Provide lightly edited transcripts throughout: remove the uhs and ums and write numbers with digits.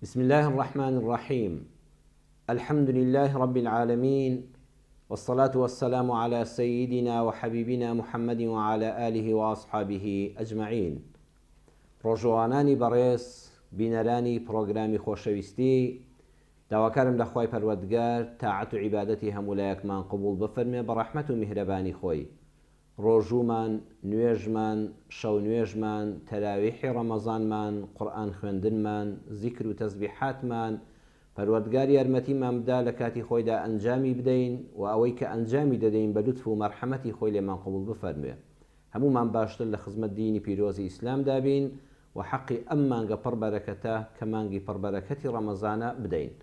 بسم الله الرحمن الرحيم. الحمد لله رب العالمين، والصلاة والسلام على سيدنا وحبيبنا محمد وعلى آله وأصحابه أجمعين. ڕۆژەوانانی بەڕێز بینەرانی پرۆگرامی خۆشەویستی، داواکارم لە خوای پەروەردگار تاعەت و عیبادەتی هەموو لایەکمان قبوڵ بفەرمێ بە ڕەحمەت و میهرەبانی خۆی. ڕۆژومان، نوێژمان، شەو نوێژمان، تەراویحی ڕەمەزانمان، قورئان خوێندنمان، زیکر و تەسبیحاتمان پەروەردگار یارمەتیمان بدا لە کاتی خۆیدا ئەنجامی بدەین و ئەوەی کە ئەنجامی دەدەین بە لوتف و مەرحەمەتی خۆی لێمان قبوڵ بفەرمێ. هەمومان باشتر لە خزمەت دینی پیرۆزی ئیسلام دابین و حەقی ئەم مانگە پڕ بەرەکەتە کە مانگی پڕ بەرەکەتی ڕەمەزانە بدەین.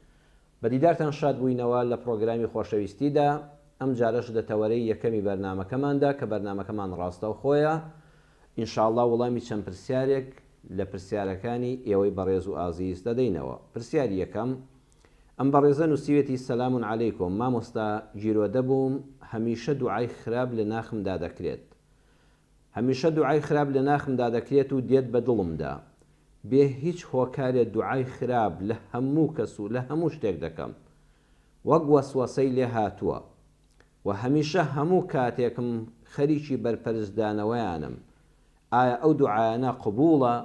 بەدیدارتان شاد بووینەوە لە پرۆگرامی خۆشەویستیدا. ئەم جارەش دەتەوەرەی یەکەمی بەرنامەکەماندا کە بەرنامەکەمان ڕاستە و خۆیە. ئینشاءڵڵا وەڵامی چەند پرسیارێک لە پرسیارەکانی ئێوەی بەڕێز و ئازیز دەدەینەوە. پرسیاری یەکەم، ئەم بەڕێزە نووسیوێتی سەلامون عەلەیکۆم، مامۆستا گیرۆدە بووم، هەمیشە دوعای خراپ لە ناخمدا دەکرێت. هەمیشە دوعای خراپ لە ناخمدا دەکرێت و دێت بە دڵمدا. بێ هیچ هۆکارێ دوعای خراپ لە هەموو کەس و لە هەموو شتێک دەکەم، وەک وەسوەسەی لێ هاتووە و هەمیشە هەموو کاتێکم خەریکی بەرپەرزدانەوەیانم. ئایا ئەو دوعایانە قبوڵە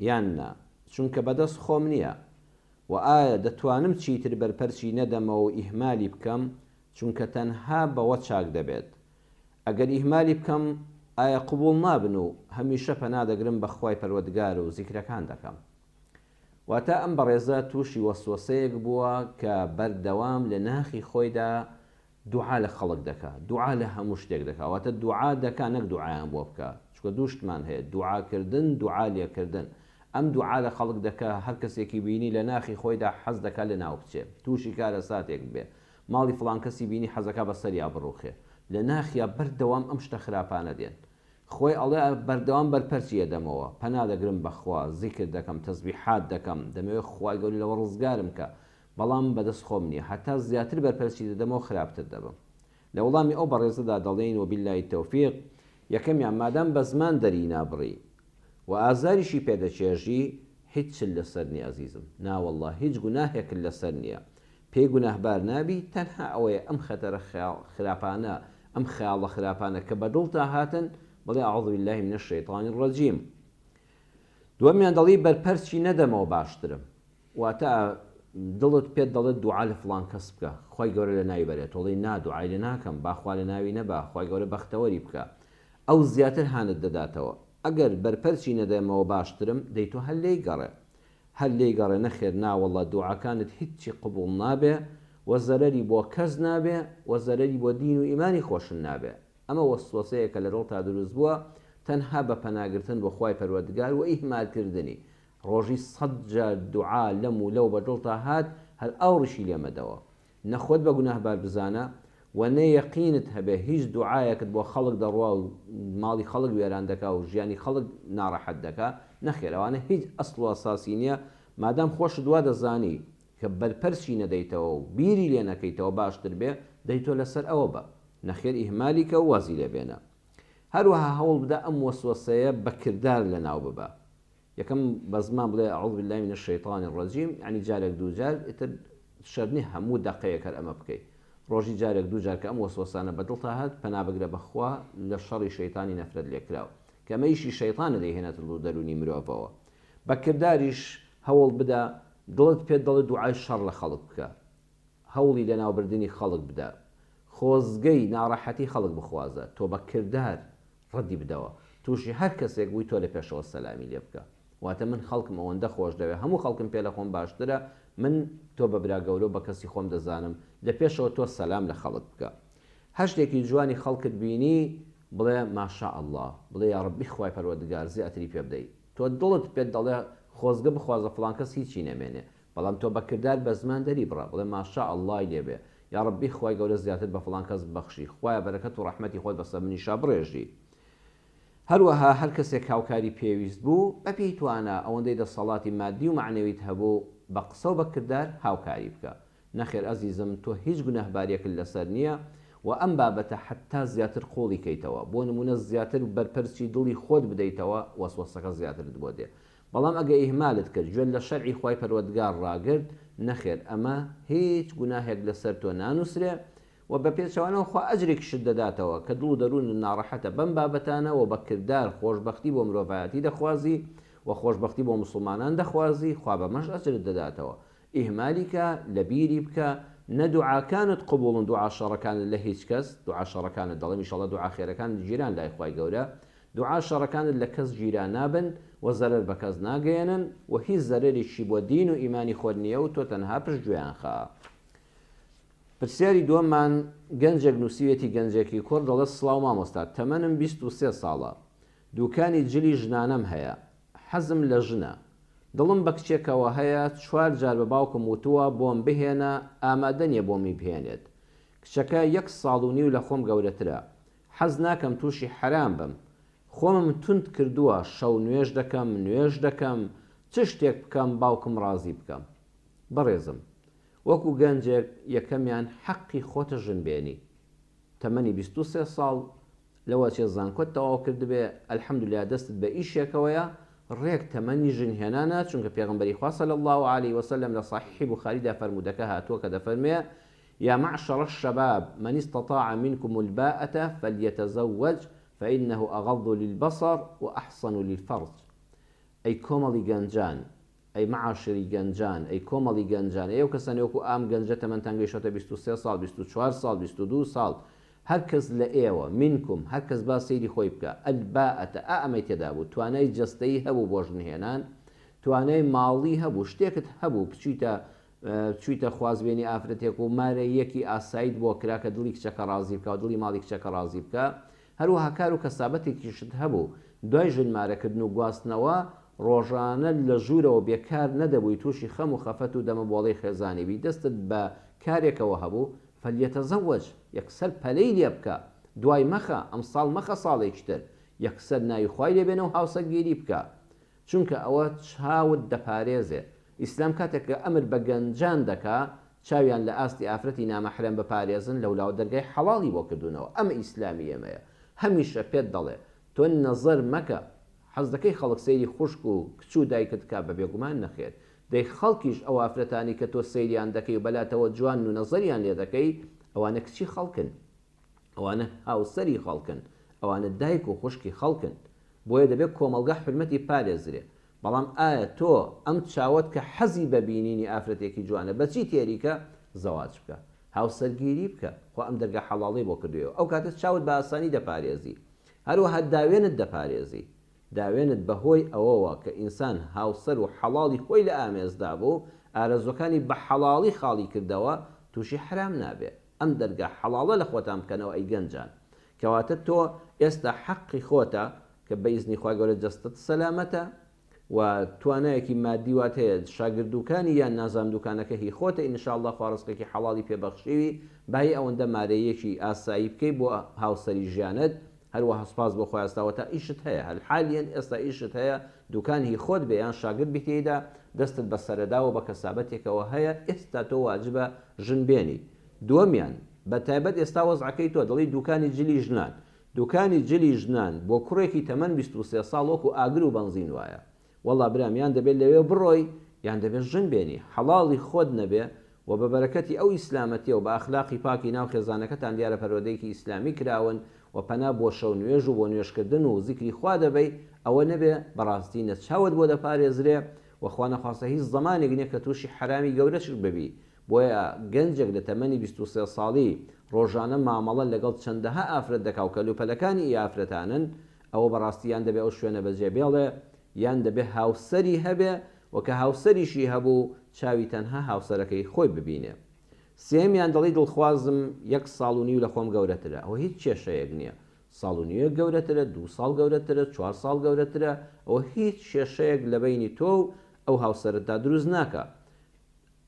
یان نا؟ چونکە بەدەست خۆم نییە. و ئایا دەتوانم چیتر بەرپەرچی نەدەمەوە و ئیهمالی بکەم، چونکە تەنها بەوە چاک دەبێت. ئەگەر ئیهمالی بکەم ئایا قبوڵ نابن و هەمیشە پەنادەگرم بە خوای پەروەردگار و زیکرەکان دەکەم. واتە ئەم بەڕێزە تووشی وەسوەسەیەک بووە کە بەردەوام لە ناخی خۆیدا دوعا لە خەڵک دەکات، دوعا لە هەموو شتێک دەکات. واتە دوعا دەکا، نەک دوعایان بۆ بکە، چونکە دوو شتمان هەیە، دوعاکردن، دوعا لێکردن. ئەم دوعا لە خەڵک دەکا، هەر کەسێکی بینی لە ناخی خۆیدا حەز دەکات لە ناو بچێت، تووشی کارە ساتێک بێ، ماڵی فڵان کەسی بینی حەزەکە بەسەریا بڕوخێ، لە ناخیا بەردەوام ئەم شتە خراپانە دێن. خۆی ئەڵێ بەردەوام بەرپەرچیە دەمەوە، پەنادەگرم بەخوا، زیکر دەکەم، تەسبیحات دەکەم، دەمەوێت خوای گەوری لەوە ڕزگارم کە، بەڵام بەدەست خۆم نییە، هەتا زیاتر بەرپەرچی دەدەمەوە خراپتر دەبم. لە وەڵامی ئەو بەڕێزەدا دەڵێن وبیللای تەوفیق، یەکەمیان مادام بە زمان دەری نابڕی و ئازاریشی پێدەچێژی، هیچ چل لەسەر نییە عەزیزم، ناوەڵڵا هیچ گوناهێکت لەسەر نییە، پێی گوناهبار نابی. تەنها ئەوەیە ئەم خەتەرە خراپانە، ئەم خەیاڵە خراپانە کە بەدڵتا هاتن، بڵێ ئەعوذ بالله من الشەیطان الرەجیم. دووەمیان دەڵی بەرپەرچی نەدەمەوە باشترم، واتە دڵت پێت دەڵێت دوعا لە فڵان کەس بکە، خوای گەورە لە ناوی بەرێت، وڵی نا دوعای لێ ناکەم، باخوا لە ناوی نەبا، خوای گەورە بەختەوەری بکە، ئەو زیاتر هانت دەداتەوە. ئەگەر بەرپەرچی نەدەمەوە باشترم، دەیتۆ هەر لێی گەڕێ، هەر لێی گەڕێ، نەخێر، ناوەڵڵا دوعاکانت هیچی قبوڵ نابێ و زەرەری بۆ کەس نابێ و زەرەری بۆ دین و ئیمانی خۆشن نابێ. ئەمە وەسوەسەیە کە لە ڕۆڵ تا دروست بووە، تەنها بە پەناگرتن بۆ خوای پەروەردگار و ئیهمالکردنی. ڕۆژی 100 جار دوعا لەم و لەو بەدڵتا هات، هەر ئاوڕشی لێمەدەوە. نەخۆت بە گوناهبار بزانە و نەیەقینت هەبێ هیچ دوعایەکت بۆ خەڵک دەڕوا و ماڵی خەڵک وێران دەکا و ژیانی خەڵک ناڕەحەت دەکا، نەخێر، ئەوانە هیچ ئەسڵ و ئەساسی نییە. مادام خۆشت وا دەزانی کە بەرپەرچی نەدەیتەوە و بیری لێ نەکەیتەوە باشتر بێ، دەیتۆ لەسەر ئەوە بە، نەخێر ئیهمالی کە وازی لێ بێنە. هەروەها هەوڵ بدە ئەم وەسوەسەیە بە کردار لە ناو ببە. یەکەم بە زمان بڵێ ئەعوذ بالله من الشەیطان الرەجیم، یعنی جارێک دوو جار، ئیتر شەرنی هەموو دەقەیەک هەر ئەمە بکەیت. ڕۆژی جارێک دوو جار کە ئەم وەسوەسانە بەدڵتا هات، پەنا بگرە بەخوا لە شەڕی شەیطانی نەفرەت لێکراوە، کە ئەمەیشی شەیطانە دەیهێنێتە دەرونی مرۆڤەوە. بە کرداریش هەوڵ بدە، دڵت پێت دەڵێت دوعای شەڕ لە خەڵک بکە، هەوڵی لە ناوبردنی خەڵک بدە، خۆزگەی ناڕەحەتی خەڵک بخوازە، تۆ بە کردار ڕەدی بدەوە، تووشی هەر کەسێک بووی تۆ لە پێشەوە سەلامی لێ بکە. واتە من خەڵکم ئەوەندە خۆش دەوێت، هەموو خەڵکم پێ لە خۆم باشترە، من تۆ بە برا گەورە بە کەسی خۆم دەزانم، لە پێشەوە تۆ سەلام لە خەڵک بکە. هەر شتێکی جوانی خەڵکت بینی، بڵێ ماشاء الله، بڵێ یا ڕەبی خوای پەروەردگار زیاتری پێ بدەیت. تۆ دڵت پێت دەڵێ خۆزگە بخوازە فڵان کەس هیچی نەمێنێ، بەڵام تۆ بە کردار بە زمان دەری بڕە، بڵێ ماشاء الله لێبێ، یا ڕەبی خوای گەورە زیاتر بە فڵان کەس بەخشی، خوایە بەرەکەت و ڕەحمەتی خۆت بەسەر منیشا بڕێژی. هەروەها هەر کەسێک هاوکاری پێویست بوو، بەپێی توانە ئەوەندەی دەسەڵاتی مادی و معنەویت هەبوو، بە قسە و بە کردار هاوکاری بکە. نەخێر ئەزیزم، تۆ هیچ گوناهباریەکت لەسەر نییە و ئەم بابەتە حتا زیاتر قۆڵی کەیتەوە، بۆ نمونە زیاتر بەرپەرچی دڵی خۆت بدەیتەوە، وەسوەسەکە زیاتر بۆ دێ. بەڵام ئەگە ئیهمالت کرد گوێت لە شەرعی خوای پەروەردگار ڕاگرت نەخێر ئەمە هیچ گوناهێک لەسەر تۆ نانووسرێ و بە پێچەوانەوە خوا ئەجرێکیشت دەداتەوە کە دڵ و دەروون ناڕەحەتە بەم بابەتانە و بە کردار خۆشبەختی بۆ مرۆڤایەتی دەخوازی و خۆشبەختی بۆ مسلمانان دەخوازی خوا بەمەش ئەجرت دەداتەوە. ئیهمالیکە لە بیری بکە نەدوعاکانت قبوڵن دوعا شەڕەکانت لە هیچ کەس دوعا شەڕەکانت دەڵێ ئینشەڵڵا دوعا خێرەکان جیران لای خوای گەورە دوعا شەڕەکانت لە کەس گیران نابن و زەرەر بە کەس ناگەێنن و هیچ زەرەرێکی بۆ دین و ئیمانی خۆت نییە و تۆ تەنها پشتگوێیان خا. پرسیاری دووەممان گەنجێک نووسیوێتی گەنجێکی کوڕ دەڵێت سڵاو مامۆستا تەمەنم 23 ساڵە دوکانی جلی ژنانەم هەیە حەزم لە ژنە دڵم بە کچێکەوە هەیە 4 جار بە باوکم وتووە بۆم بهێنە ئامادە نیە بۆمی بهێنێت کچەکە 1 ساڵ و نیو لە خۆم گەورەترە حەز ناکەم تووشی حرام بم خۆمم تند کردووە شەو نوێژ دەکەم چ شتێک بکەم باوکم ڕازی بکەم. بەڕێزم وەکو گەنجێک یەکەمیان حەقی خۆتە ژن بێنی تەمەنی 23 ساڵ لەوە چێ زانکۆت تەواو کردبێ ئەلحەمدولیا دەستت بە ئیشێکەوەیە ڕێک تەمەنی ژن هێنانە چونکە پێغەمبەری خوا صلی الله عليه وسلم لە صحیحی بوخاریدا فەرموودەکە هاتووە کە دەفەرمێ يا معشر الشباب من استطاع منكم الباءة فليتزوج فإنه أغض للبصر وأحصن للفرج. أي كومالي گەنجان ئەی معاشری گەنجان ئەی کۆمەڵی گەنجان ئێوە کەسانی وەکو ئام گەنجە تەمەنتان گەیشتە 23 ساڵ 24 ساڵ 22 ساڵ هەر کەس لە ئێوە منکم هەر کەس با سەیری خۆی بکە ئەلباءەتە ئەمەی تێدا بوو توانای جەستەیی هەبوو بۆ ژنهێنان توانای ماڵی هەبوو شتێکت هەبوو بچیتە خوازبێنی ئافرەتێک و مارەیەکی ئاسایید بۆ کرا کە دڵی کچەکە ڕازی بکە و دڵی ماڵی کچەکە ڕازی بکە هەروەها کار و کەسابەتێکیشت هەبوو دوای ژنمارەکردن و گواستنەوە ڕۆژانە لە ژوورەوە بێکار نەدەبووی تووشی خەم و خەفەت و دەمەبۆڵەی خێزانیبی دەستت بە کارێکەوە هەبوو فەلیەتەزەوەج یەکسەر پەلەی لێ بکە دوای مەخە ئەم ساڵ مەخە ساڵێکی تر یەکسەر ناوی خوای لێبێنە و هاوسەرگیری بکە چونکە ئەوە چاوت دەپارێزێ. ئیسلام کاتێککە ئەمر بە گەنجان دەکا چاویان لە ئاستی ئافرەتی نامەحرەم بپارێزن لەولاوە دەرگای حەڵاڵی بۆ کردوونەوە ئەمە ئیسلامی ئێمەیە هەمیشە پێت دەڵێ تۆ نەزەر مەکە حەز دەکەی خەڵک سەیری خوشک و کچ و دایکت کا بە بێگومان نەخێت دەی خەڵکیش ئەو ئافرەتانی کە تۆ سەیریان دەکەی و بەلاتەوە جوان و نەزەریان لێ دەکەی ئەوانە کچی خەڵکن ئەوانە هاوسەری خەڵکن ئەوانە دایک و خوشکی خەڵکن بۆیە دەبێت کۆمەلگا حرمەتی پارێزرێ. بەڵام ئایا تۆ ئەم چاوت کە حەزی بە بینینی ئافرەتێکی جوانە بەچی تێریکە زەواج بکە هاوسەرگیری بکە خۆ ئەم دەرگا حەڵاڵی بۆ کردوێەوە ئەو کاتت چاوت بە ئاسانی دەپارێزی هەروەها داوێنت دەپارێزی داوێنت بەهۆی ئەوەوە کە ئینسان هاوسەر و حەڵاڵی خۆی لە ئامێزدا بوو ئارەزوەکانی بە حەڵاڵی خاڵی کردەوە تووشی حرام نابێ ئەم دەرگا حەڵاڵە لە خۆتان بکەنەوە ئەی گەنجان کەواتە تۆ ئێستا حەقی خۆتە کە بە ئیزنی خوا گەورە جەستت سەلامەتە و توانایەکی مادی وات هەیە شاگردوکانی یان نازام دوکانەکە هی خۆتە ئینشاءالله خوا ڕزقێکی حەڵاڵی پێبەخشیوی بای ئەوەندە مارەیەکی ئاسایی بکەی بۆ هاوسەری ژیانت هەروەها سوپاس بۆ خۆی ئەستاوە تا ئیشت هەیە هەلحالیان ئێستا ئیشت هەیە دوکان هی خۆت بێ یان شاگرد بیتێدا دەستت بە سەرەداوە بە کەسابەتێکەوە هەیە ئێستا تۆ واجبە ژن بێنی. دووەمیان بە تایبەت ئێستا وەزعەکەی تۆ دەڵی دوکانی جلی ژنان دوکانی جلی ژنان بۆ کوڕێکی تەمەن 23 ساڵ وەکو ئاگر و بەنزین وایە وەڵا برام یان دەبێت لەوێ بڕۆی یان دەبێت ژن بێنی حەڵاڵی خۆت نەبێ و بە بەرەکەتی ئەو ئیسلامەتیە و بە ئەخلاقی پاکی ناو خێزانەکەتان دیارە پەروەردەیەکی ئیسلامی کراون و پەنا بۆ شەو نوێژ و بۆ نوێژکردن و زیکری خوا دەبەی ئەوە نەبێ بەڕاستی نەچاوت بۆ دەپارێزرێ وەخوا نەخواسە هیچ زەمانێک نییە کە تووشی حرامی گەورەش ببی. بۆیە گەنجێک لە تەمەنی 23 ساڵی ڕۆژانە مامەڵە لەگەڵ چەندەها ئافرەت دەکا و کەلوپەلەکانی ئافرەتانن ئەوە بەڕاستیان دەبێت ئەو شوێنە بەجێ بێڵێ یان دەبێت هاوسەری هەبێ وەکە هاوسەریشی هەبوو چاوی تەنها هاوسەرەکەی خۆی ببینێ. سێمیان دەڵی دڵخوازم 1 ساڵ و نیو لە خۆم گەورەترە ئەوە هیچ کێشەیەک نییە ساڵ و نیوە گەورەترە 2 ساڵ گەورەترە 4 ساڵ گەورەترە ئەوە هیچ کێشەیەک لە بینی تۆ و ئەو هاوسەرتدا دروست ناکە.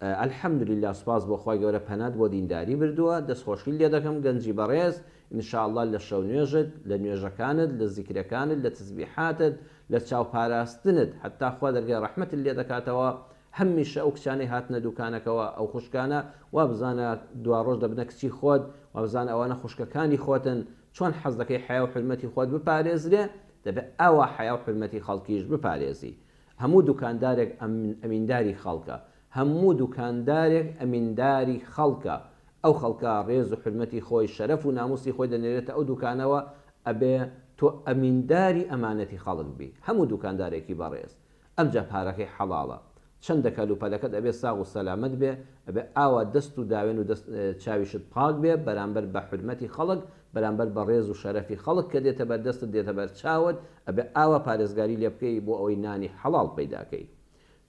ئەلحەمدولله سوپاس بۆ خوای گەورە پەنات بۆ دینداری بردووە دەستخۆشی لێ دەکەم گەنجی بەڕێز ئینشاءالله لە شەو نوێژت لە نوێژەکانت لە زیکرەکانت لە تسبیحاتت لە چاوپاراستنت حتا خوا دەرگای ڕەحمەتت لێ دەکاتەوە هەمیشە ئەو کچانەی هاتنە دوکانەکەەوە ئەو خوشکانە وا بزانە دوا ڕۆژ دەبنە کچی خۆت و بزانە ئەوانە خوشکەکانی خۆتن چۆن حەز دەکەی حیا و حرمەتی خۆت بپارێزرێ دەبێت ئەوە حیا و حرمەتی خەڵکیش بپارێزی هەموو دوکاندارێک ئەمینداری خەڵکە، هەموو دوکاندارێک ئەمینداری خەڵکە. ئەو خەڵکە ڕێز و حرمەتی خۆی شەرەف و ناموسی خۆی دەنێرێتە ئەو دوکانەوە، ئەبێ تۆ ئەمینداری ئەمانەتی خەڵک بی. هەموو دوکاندارێکی بەڕێز ئەمجا پارەکەی حەڵاڵە، چەندە کەلوپەلەکەت ئەبێ ساغ و سەلامەت بێ، ئەبێ ئاوا دەست و داوێن و چاویشت پاک بێ بەرامبەر بە حرمەتی خەڵک، بەرامبەر بە ڕێز و شەرەفی خەڵک کە دێتە بەردەستت دێتە بەر چاوت، ئەبێ ئاوا پارێزگاری لێ بکەی بۆ ئەوەی نانی حەڵاڵ پەیداکەی.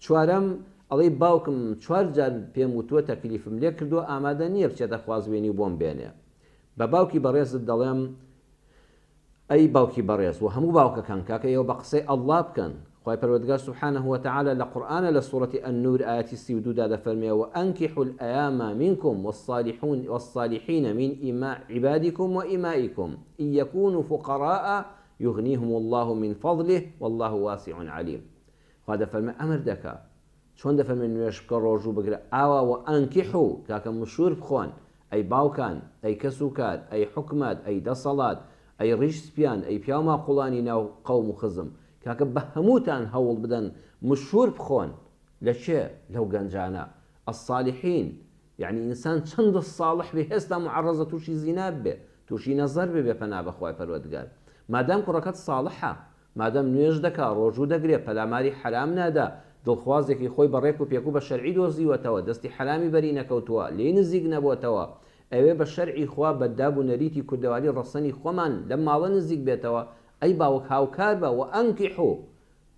چوارەم ئەڵێ باوکم 4 جار پێم وتووە تەکلیفم لێ کردووە ئامادە نییە بچێتە خوازبێنی بۆم بێنێ. بە باوکی بەڕێزت دەڵێم ئەی باوکی بەڕێز و هەموو باوکەکان کاکە ئێوە بە قسەی ئەڵڵا بکەن. خی پەروەردگار سبحانه وتعالى لە قورئانە لە سوورەتی النور ئاەتی 32 دەفەرمێ وأنكحوا الأيام منكم والصالحين من عبادكم وإمائكم إن يكونوا فقراء يغنيهم الله من فضله والله واسع عليم. خوا دەفەرمێ ئەمر دەکا چۆن دەفەرمێ نوێژ بکە ڕۆژوو بگرە ئاوا وأنكحوا کاکە مشور بخۆن، ئەی باوکان، ئەی کەس و کار، ئەی حکومات، ئەی دەسەڵات، ئەی ڕیش سپیان، ئەی پیاما قوڵانی ناو قەوم و خزم، کاکە بە هەمووتان هەوڵ بدەن مشهور بخۆن لە چێ لەو گەنجانە الصالحین، یعنی ئینسان چەندە ساڵح بێ هێستا معڕەزە تووشی زیناب بێ، تووشی نەزەر بێ پەنا بەخوای پەروەردگار. مادام کوڕەکەت ساڵحە، مادام نوێژ دەکا، ڕۆژوو دەگرێ، پەلاماری حرام نادا، دڵخوازێکی خۆی بەڕێک و پێک و بە شەرعی دۆزیوەتەوە، دەستی حرامی بەری نەکەوتووە، لێ نزیک نەبووەتەوە، ئەوێ بە شەرعی خوا بەداب و نەریتی کوردەواری ڕەسەنی خۆمان لە ماڵە نزیک بێتەوە. ئەی باوک هاوکار بە وأنكحوا،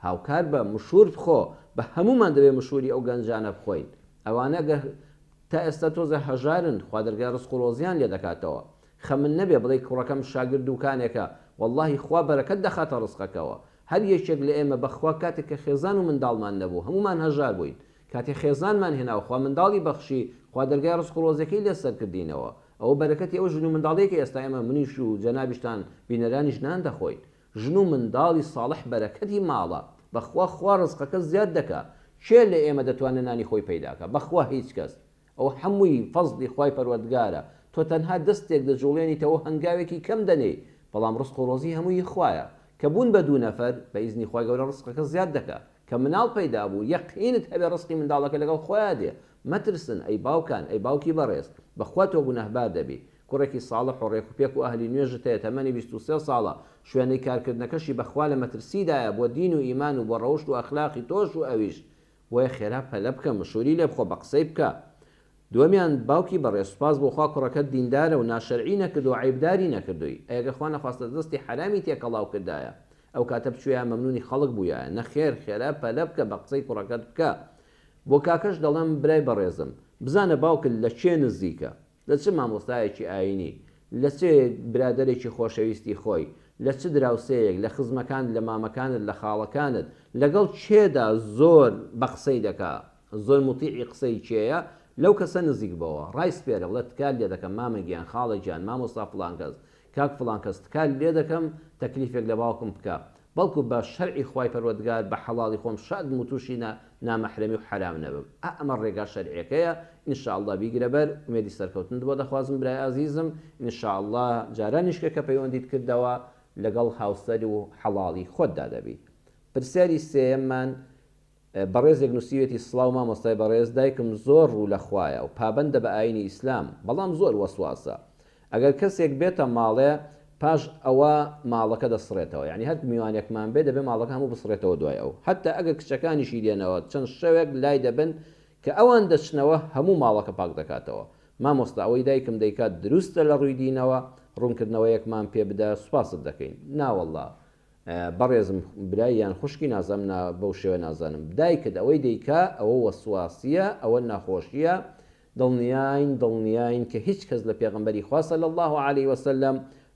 هاوکار بە مشهور بخۆ، بە هەمومان دەبێ مشهوری ئەو گەنجانە بخۆین. ئەوانە تا ئێستا تۆزە هەژارن، خوا دەرگای ڕزق و ڕۆزیان لێ دەکاتەوە. خەمن نەبێ بڵێ کوڕەکەم شاگرد دوکانێکە، وەڵڵاهی خوا بەرەکەت دەخاتە ڕزقەکەوە. هەر یەکێک لە ئێمە بەخوا کاتێک کە خێزان و منداڵمان نەبوو هەمومان هەژار بووین، کاتێک خێزانمان هێناوە خوا منداڵی بەخشی، خوا دەرگای ڕزق و ڕۆزەکەی لێسەر کردینەوە. ئەوە بەرەکەتی ئەو ژن و منداڵێکی ئێستا ئێمە منیش و جەنابیشتان بینەرانیش نان دەخۆین. ژن و منداڵی ساڵح بەرەکەتی ماڵە، بەخوا خوا ڕزقەکە زیاد دەکا. چێ لە ئێمە دەتوانێت نانی خۆی پەیداکە؟ بەخوا هیچ کەس. ئەو هەمووی فەزلی خوای پەروەردگارە. تۆ تەنها دەستێک دەجوڵێنیتەوە هەنگاوێکی کەم دەنێ، بەڵام ڕزق و ڕۆزی هەمووی خوایە. کە بوون بە 2 نەفەر بە ئیزنی خوای گەورە ڕزقەکە زیاد دەکا. کە مناڵ پەیدا بوو یەقینت هەبێ ڕزقی منداڵەکە لەگەڵ خۆیان دێ. مەترسن ئەی باوکان، ئەی باوکی بەڕێز، بەخوا تۆ گونەهبار دەبی. کوڕێکی ساڵح و ڕێک و پێک و ئەهلی نوێژت هەیە، تەمەنی 23 ساڵە، شوێنەی کارکردنەکەشی بەخوا لە مەترسیدایە بۆ دین و ئیمان و بۆ ڕەوشت و ئەخلاقی تۆش و ئەویش، بۆیە خێرا پەلە بکە، مشوری لێ بخۆ، بە قسەی بکە. دووەمیان باوکی بەڕێز، سوپاس بۆ خوا کوڕەکەت دیندارە و ناشەرعی نەکردو و عیبداری نەکردووی. ئەگەر خوا نەخواستە دەستی حرامی تێکەڵاو کردایە، ئەو کاتە بچوویە مەمنونی خەڵک بوویە. نەخێر، خێرا پەلە بکە، بە قسەی کوڕەکەت بکە. بۆ کاکەش دەڵێم برای بەڕێزم، بزانە باوکت لە چێ نزیکە، لە چ مامۆستایەکی ئاینی، لە چێ برادەرێکی خۆشەویستی خۆی، لە چ دراوسەیەک، لە خزمەکان، لە مامەکانت، لە خاڵەکانت، لەگەڵ چێدا زۆر بە قسەی دەکا، زۆر مطیعی قسەی چێیە، لەو کەسە نزیک بەوە. ڕای سپێرە بڵێ تکال لێ دەکەم مامە گیان، خاڵە گیان، مامۆستا فڵان کەس، کاک فڵان کەس، تکال لێ دەکەم تەکلیفێک لە باوکم بکە، بەڵکو بە شەرعی خوای پەروەردگار بە حەڵاڵی خۆم شاد متوشی نامەحرەمی و حرام نەبم. ئەمە ڕێگا شەرعیەکەیە. ئینشاءالله بیگرە بەر، ئومێدی سەرکەوتن بۆ دەخوازم برای ئازیزم. ئینشاءالله جارانیشکە کە پەیوەندیت کردەوە لەگەڵ هاوسەری و حەڵاڵی خۆتدا دەبی. پرسیاری سێیەممان بەڕێزێک نووسیوێتی سڵاو مامۆستای بەڕێز، دایکم زۆر ڕوو لە خوایە و پابەندە بە ئاینی ئیسلام، بەڵام زۆر وەسواسە. ئەگەر کەسێک بێتە ماڵێ پاش ئەوە ماڵەکە دەسڕێتەوە، یعنی هەر میوانێکمان بێ دەبێ ماڵەکە هەموو بسڕێتەوە دوای ئەو، حتا ئەگەر کچەکانیشی دێنەوە چەند شەوێک لای دەبن کە ئەوان دەچنەوە هەموو ماڵەکە پاک دەکاتەوە. مامۆستا ئەوەی دایکم دەیکات دروستە لە ڕووی دینەوە، ڕوونکردنەوەیەکمان پێ بدە، سوپاست دەکەین. ناوەڵڵا بەڕێزم برایان خوشکی نازەم بەو شێوە نازانم، دایکت ئەوەی دەیکا ئەوە وەسواسیە، ئەوە ناخۆشیە. دڵنیاین کە هیچ کەس لە پێغەمبەری خوا صلی الله علیه وسلم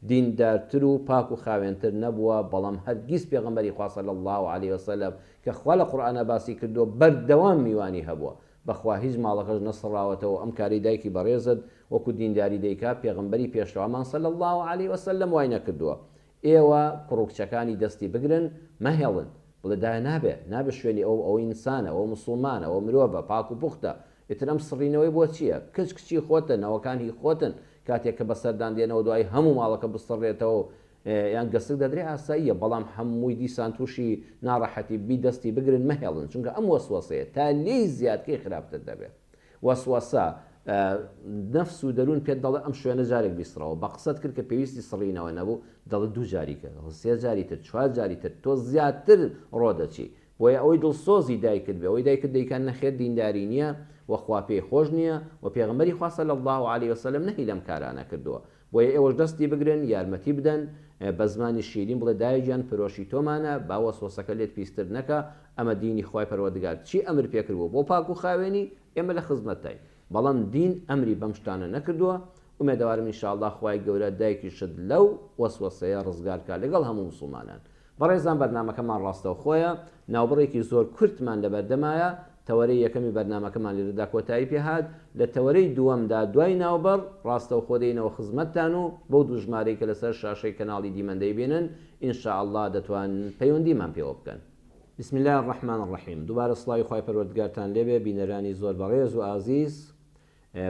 دیندارتر و پاک و خاوێنتر نەبووە، بەڵام هەرگیز پێغەمبەری خوا صلی الله علیه وسلم کە خوا لە قورئانە باسی کردو بەردەوام میوانی هەبووە، بەخوا هیچ ماڵەکەش نەسڕاوەتەوە. ئەم کاری دایکی بەڕێزت وەکو دینداری دەیکا پێغەمبەری پێشەوامان صلی الله علیه وسلم وای نەکردووە. ئێوە کوڕکچەکانی دەستی بگرن، مەهێڵن، بڵێ دای نابێ شوێنی ئەو ئینسانە، ئەو موسڵمانە، ئەو مرۆڤە پاک و پوختە. ئیترم سڕینەوەی بۆ چییە؟ کچی خۆتن، نەوەکانی خۆتن، کاتێک کە بەسەردان دێنەوە دوای هەموو ماڵەکە بسڕێتەوە یان گەستک دەدرێ ئاساییە بەڵام هەمووی دیسان تووشی ناڕەحەتی بیدەستی بگرن مەهێڵن چونکە ئەم وەسوەسەیە تا لێی زیادکەی خراپتر دەبێت وەسوەسە نەفس و دەروون پێت دەڵێ ئەم شوێنە جارێک بیستڕەوە بە قسەت کرد کە پێویستی سڕینەوە نەبوو دەڵێ دوو جاریکە سێ جاری تر چوار جاری تر تۆ زیاتر ڕۆدەچی بۆیە ئەوەی دڵسۆزی دایکت بێ ئەوەی دایکت دەیکان نەخێر دینداری نییە وەخوا پێی خۆش نییە و پێغەمبەری خوا صلی الله علیه وسلم نهی لەم کارانە کردووە بۆیە ئێوەش دەستی بگرن یارمەتی بدەن بە زمانی شیرین بڵێ دایجان پرۆشی تۆمانە با وەسوەسەکە لێت پیستر نەکە ئەمە دینی خوای پەروەردگار چی ئەمر پێکردووە بۆ پاک و خاوێنی ئێمە لە خزمەتای بەڵام دین ئەمری بەم شتانە نەکردووە ومێدەوارم ئینشاءالله خوای گەورە دایکی شت لەو وەسوەسەیە ڕزگارکە لەگەڵ هەموو موسڵمانان بەڕێزان بەرنامەکەمان ڕاستەو خۆیە ناوبڕێکی زۆر کورتمان لەبەردەمایە تەوەرەی یەکەمی بەرنامەکەمان لێرەدا کۆتایی پێهات لە تەوەرەی دووەمدا دوای ناوبەڕ ڕاستەو خۆدەینەوە خزمەتتان و بەو دوو ژمارەی کە لەسەر شاشەی کەناڵی دیمەندەی بێنن ئینشاءالله دەتوانن پەیوەندیمان پێوە بکەن بسم الله الرحمن الرحیم دووبارە سڵاوی خوای پەروەردگارتان لێبێ بینەرانی زۆر بەڕێز و ئازیز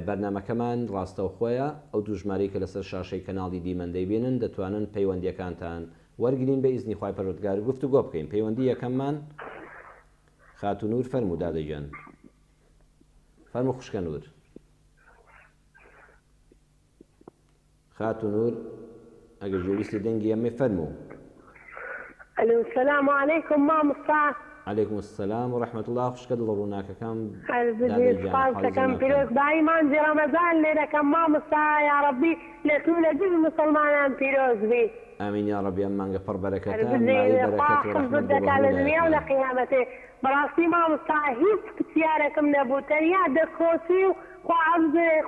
بەرنامەکەمان ڕاستەو خۆیە ئەو دوو ژمارەی کە لەسەر شاشەی کەناڵی دیمەندەی بێنن دەتوانن پەیوەندیەکانتان وەرگین بە ئیزنی خوای پەروەردگار گفتوگۆ بکەین پەیوەندی یەکەممان خاتو نور فەرموو دادەجان فەرموو خوشکە نور خاتو نور ئەگەر جوویستی دەنگی ئەمێ فەرموو السلام عليكم مامۆستا عليكم السلام ورحمة الله خوشکە دڵ ڕووناکەکەم سپاسەکەم پیرۆزبایی ڕەمەزان لێ دەکەم مامۆستا یا ڕەبی لە تو لە جل مسلمانان پیرۆز بی ئامین یا ڕەبی ئەم مانگە پڕ بەرەکەتە لە دنیا و لە قیامەتێ بەڕاستی مامۆستا هیچ پرسیارێکم نەبوو تەنیا دەستخۆشی و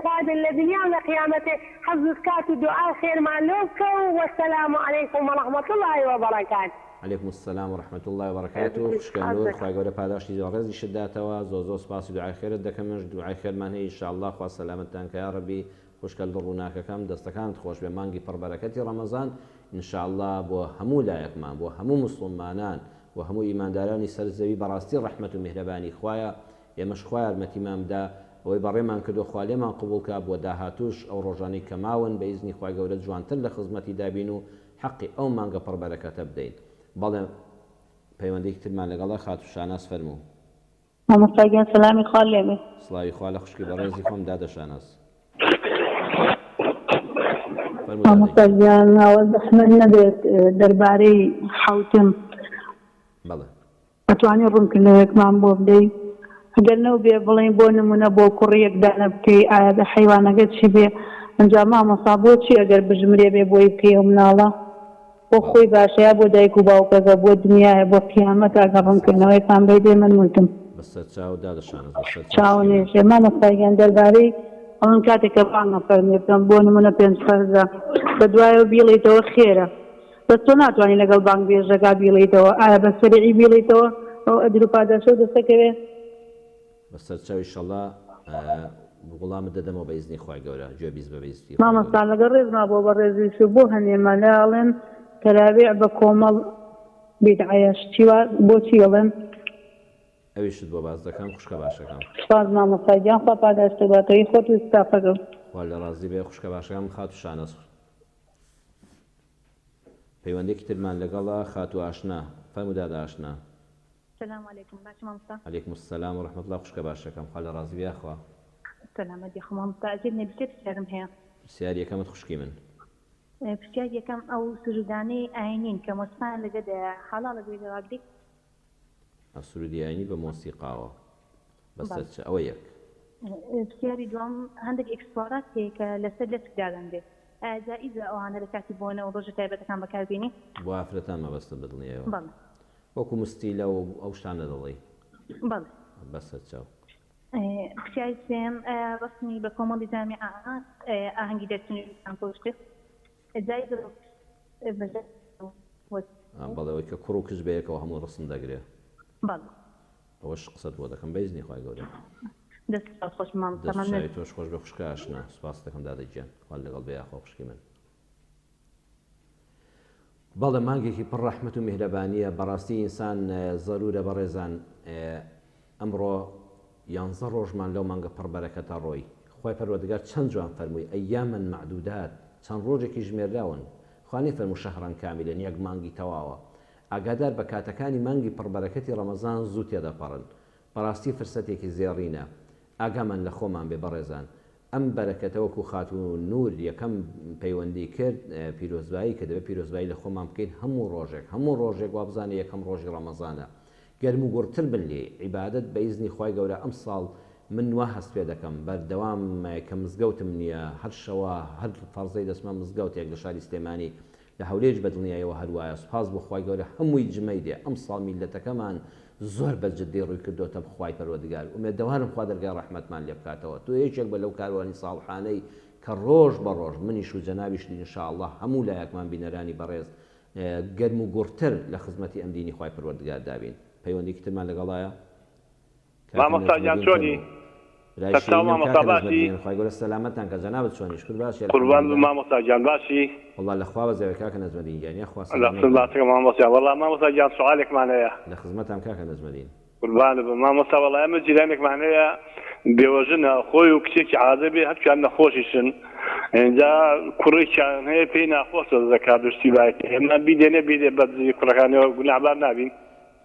خوادن لە دنیا و لە قیامەتێ حەزت کات و دوعای خێرمان لێ بکە و وەسەلام عەلەیکم وەڕەحمەت الله وبەڕەکات عليكم السلام ورحمة الله وبركاته خوشکە نور خوای گەورە پاداشتی ڕێزی شداتەوە زۆر سپاسی دوعای خێرت دەکەمش دوعای خێرمان هەیە ئینشاءالله خوا سەلامەتتان کە یا ڕەبی خوشکە دڵ ڕووناکەکەم دەستەکانت خۆش بێ مانگی پڕبەرەکەتی ڕەمەزان ئینشاءالله بۆ هەموو لایەکمان بۆ هەموو موسڵمانان و هەموو ئیماندارانی سەرزەوی بەڕاستی ڕەحمەت و میهرەبانی خوایە ئێمەش خوا یارمەتیمان بدە ئەوەی بەڕێمان کردو خوا لێمان قبوڵ کە بۆ داهاتوش ئەو ڕۆژانەی کە ماون بە ئیزنی خوای گەورە جوانتر لە خزمەتی دابین و حەقی ئەو مانگە پڕبەرەکەتە بدەین بەڵێ پەیوەندێکی ترمان لەگەڵە خاتو شاناس فەرموو مامۆستاگیان سەلامی خوا لێبێ سڵاوی خوا لە خوشکی بەڕێزی خۆم دادە شاناس مامۆستاگیان ناوە زەحمەت نەبێت دەربارەی حەوتم بەڵێ ئەتوانی ڕوونکردنەوەیەکمان بۆ بدەیت ئەگەر نەو بێ بڵێن بۆ نمونە بۆ کوڕیەک دانە بکەی ئایا بە حەیوانەکە چی بێ ئەنجا مامۆستا بۆچی ئەگەر بژمرێ بێ بۆی بکەی ئەو مناڵە بۆ خۆی باشەیە بۆ دایک و باوکەکە بۆ دنیاە بۆ قیامەت ئەگەر ڕوونکردنەوەیەکان بێ دێ من وتم بەسەر چاو دادە شاناس بەسەر چاوەێژێ مامۆستاگیان دەربارەی ئەوەن کاتێککە بانگە فەرمی بکەم بۆ نمونە 5 فەرزە بە دوایەوە بیڵیتەوە خێرە بەس تۆ ناتوانانی لەگەڵ بانگ بێژەکە بیڵیتەوە ئایا بە سەرعی بیڵیتەوە ئەو ئەدر و پاداشە دەستەکەوێ بەسەر چاوی شەڵا وڵامت دەدەمەوە بە ئیزنی خوای گەورە گوێبیست بە بیستی مامۆستا لەگەڵ ڕێزما بۆ بە ڕێزیش بۆ هەنێمە لاڵێن تەراویع بە کۆمەڵ بیدعەیە چیوا بۆچی ئەڵێن ئەویشت بۆ باز دەکەم خوشکە باشەکەم سپاس مامۆستاگیان خوا پاداشتە باتەوەی خۆت و ستافەکەم خوا لە ڕازی بێ خوشکە باشەکەم خاتو شاناس پەیوەندێکی ترمان لەگەڵە خاتو ئاشنا فەرموو دادە ئاشنا السلام عليكم باش مامۆستا عليكم السلام ورحمة الله خوشکە باشەکەم خوا لە ڕازی بێ خوا سلامەتی خۆ مامۆستا ئەجێ نەبیێت پرسیارم هەیە پرسیار یەکەمت خوشکی من پرسیار یەکەم ئەو سوژودانەی ئاینین کە مۆسیقایان لەگەدا حەڵاڵە بێ ڕاگریک ئەسرودی ئاینی بە مۆسیقاوە بەسەر چ ئەوە یەک پرسیاری دوام هەندێک ئێکسپۆرات هەیە کە لەسەر لەسکدادان بێت جائزە ئەوانە لە کاتی بۆنە و ڕۆژە تایبەتەکان بەکاربێنی بۆ ئافرەتان مەبەستە بدڵنیەوە بەڵێ وەکو مستیلە و ئەو شتانە دەڵێ بەڵێ بەسەر چاو پرسیاری سێم ڕستنی بە کۆمەڵی جامیعات ئاهەنگی دەرچنیان پۆشتێ جائزە بەڵێەوەی کە کوڕ و کچ بەیەکەوە هەموو ڕستن دەگرێ بەڵێ ئەوەش قسەت بۆ دەکەم بەیزنی خوای گەورە دەست خۆش مامۆستا دەستشای تۆش خۆش بە خوشکە ئاشنا سوپاس دەکەم دادەگیان خوا لەگەڵ بێ یاخوا خوشکی من بەڵێ مانگێکی پڕ ڕەحمەت و میهرەبانیە بەڕاستی ئینسان زەرورە بەڕێزان ئەمڕۆ 11 ڕۆژمان لەو مانگە پڕبەرەکەتە ڕۆی خوای پەروەردگار چەند جوان فەرمووی ئەیامن معدودات چەند ڕۆژێکی ژمێرداون خوانی فەرموو شەهران کامیلەن یەک مانگی تەواوە ئاگادار بە کاتەکانی مانگی پڕبەرەکەتی ڕەمەزان زوو تێدەپەڕن بەڕاستی فرسەتێکی زێڕینە ئاگامان لە خۆمان بێ بەڕێزان ئەم بەرەکەتە وەکو خاتون نور یەکەم پەیوەندی کرد پیرۆزبایی کە دەبێت پیرۆزبایی لە خۆمان بکەین هەموو ڕۆژێک وا بزانێ یەکەم ڕۆژی ڕەمەزانە گەرم و گورتر بن لێ عیبادەت بە ئیزنی خوای گەورە ئەم ساڵ من وا هەست پێ دەکەم بەردەوام کە مزگەوتم نییە هەر شەوە هەر فەرزەی دەسمە مزگەوتێک لە شاری سلێمانی لە هەولێرج بە دڵنیایەوە هەروایە سوپاس بۆ خوای گەورە هەمووی جمەی دێ ئەم ساڵ میلەتەکەمان زۆر بەجددی ڕووی کردوتە بخوای پەروەردگار ومێدەوارم خوا دەرگای ڕەحمەتمان لێ بکاتەوە تۆ یەکێک بە لەو کاروانی ساڵحانەی کە ڕۆژ بە ڕۆژ منیش و جەنابیشی ئینشاءالله هەموو لایەکمان بینەرانی بەڕێز گەرم و گورتر لە خزمەتی ئەم دینی خوای پەروەردگار دابین پەیوەندی ترمان لەگەڵایە مامۆستا گیان چۆنی خی گەورە سەلامەتان کە جەنابەت چۆنی شکر باشی قوربان بم مامۆستا گیان باشی والله لەخوا بەزەوێ کاکە نەزمەدین گیانیا خوا باشەکە مامۆستا وەڵام مامۆستا گیان سوالێکمان هەیە لە خزمەتان کاکە نەزمەدین قوربان بم مامۆستا وەڵای ئەمە جیرانێکمان هەیە بێوەژنە خۆی و کچێکی عادە بێ هەرچیان نەخۆشیشن اینجا کوڕێکیان هەیە پێی ناخۆشە زەکات دوشتی باەتی ئێمە بیدێنێ بیدێ بەدزی کوڕەکانەوە گوناحبار نابین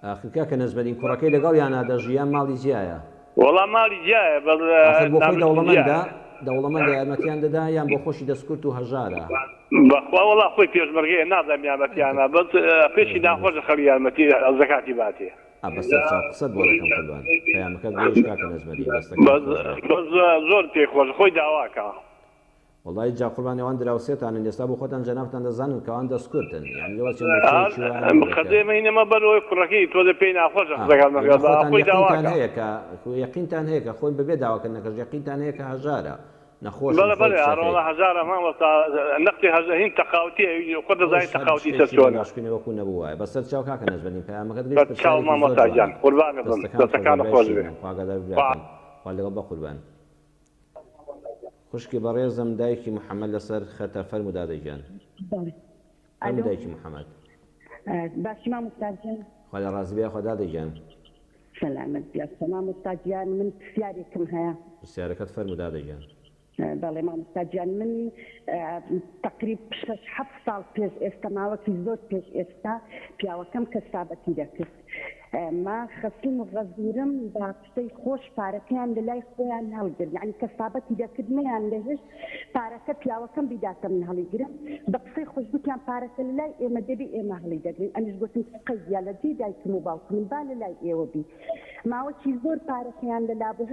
ئاخر کاکە نەزمەدین کوڕەکەی لەگەڵ یانە دەژیان ماڵی جیایە وەڵام ماڵی جیایە بۆ خۆی دەوڵەمەندە یارمەتیان دەدا یان بۆ خۆشی دەستکورت و هەژارە بەخوا وەڵا خۆی پێشمەرگەیە نازانم یارمەتیانە بەس پێشی ناخۆشە خەڵی یارمەتی زەکاتی باتێ بەسەر قسەت بۆ دەکەم قوربان پەیامەکەت بێژ کاکە نەزمەدین زۆر پێخۆش خۆی داواکە وڵای جا قوربان ئەوان دراوسێتانن ئێستا بۆ خۆتان جەنابتان دەزانن کەوان دەستکورتن خەزێمەینەمە بەرەوەی کوڕەکەی تۆ پێی ناخۆشە خزەکان هەیە کە یەقینتان هەیە کە خۆی بەبێ داواکردنەکەش یەقینتان هەیە کە هەژارە نەخۆش ڕۆڵە هەژارە مامۆستا نەختی هەژەهین تەقاوتی خۆ دەزانین تەقاوتی سەر چۆنە وەکو نەبووە بەسەر چاو کاکە نەزبەنین پەیامەکەت چاو مامۆستا گیان قوربانە بم دەستەکانە خۆش بێ خوا لەگەڵ بە قوربان خوشکی بەڕێزم دایکی محەممەد لەسەر خەتە فەرموو دادەگیان دایکی محەممەد باشی مامۆستاجیان خوا لە ڕازبێ خوا دادەگیان سەلامەت بیاستە مامۆستاجیان من پرسیارێکم هەیە پرسیارەکەت فەرموو دادەگیان بەڵێ مامۆستاجیان من تقریب 6 ساڵ پێش ئێستا ماوەکی زۆر پێش ئێستا پیاوەکەم کەسابەتی دەکرد ما خەسوم و غەزورم با قسەی خۆش پارەکەیان لە لای خۆیان هەڵگرت یعنی کەسابەتی دەکردنیان لەهش پارەکە پیاوەکەم بیداتە من هەڵیگرم بە قسەی خۆشگوتیان پارەکە لە لای ئێمە دەبی ئێمە هەڵی دەگرین ئەمیش گوتم قەزیا لە جێ دایکم و باوکم من با لە لای ئێوە بی ماوەکی زۆر پارەکەیان لە لابوو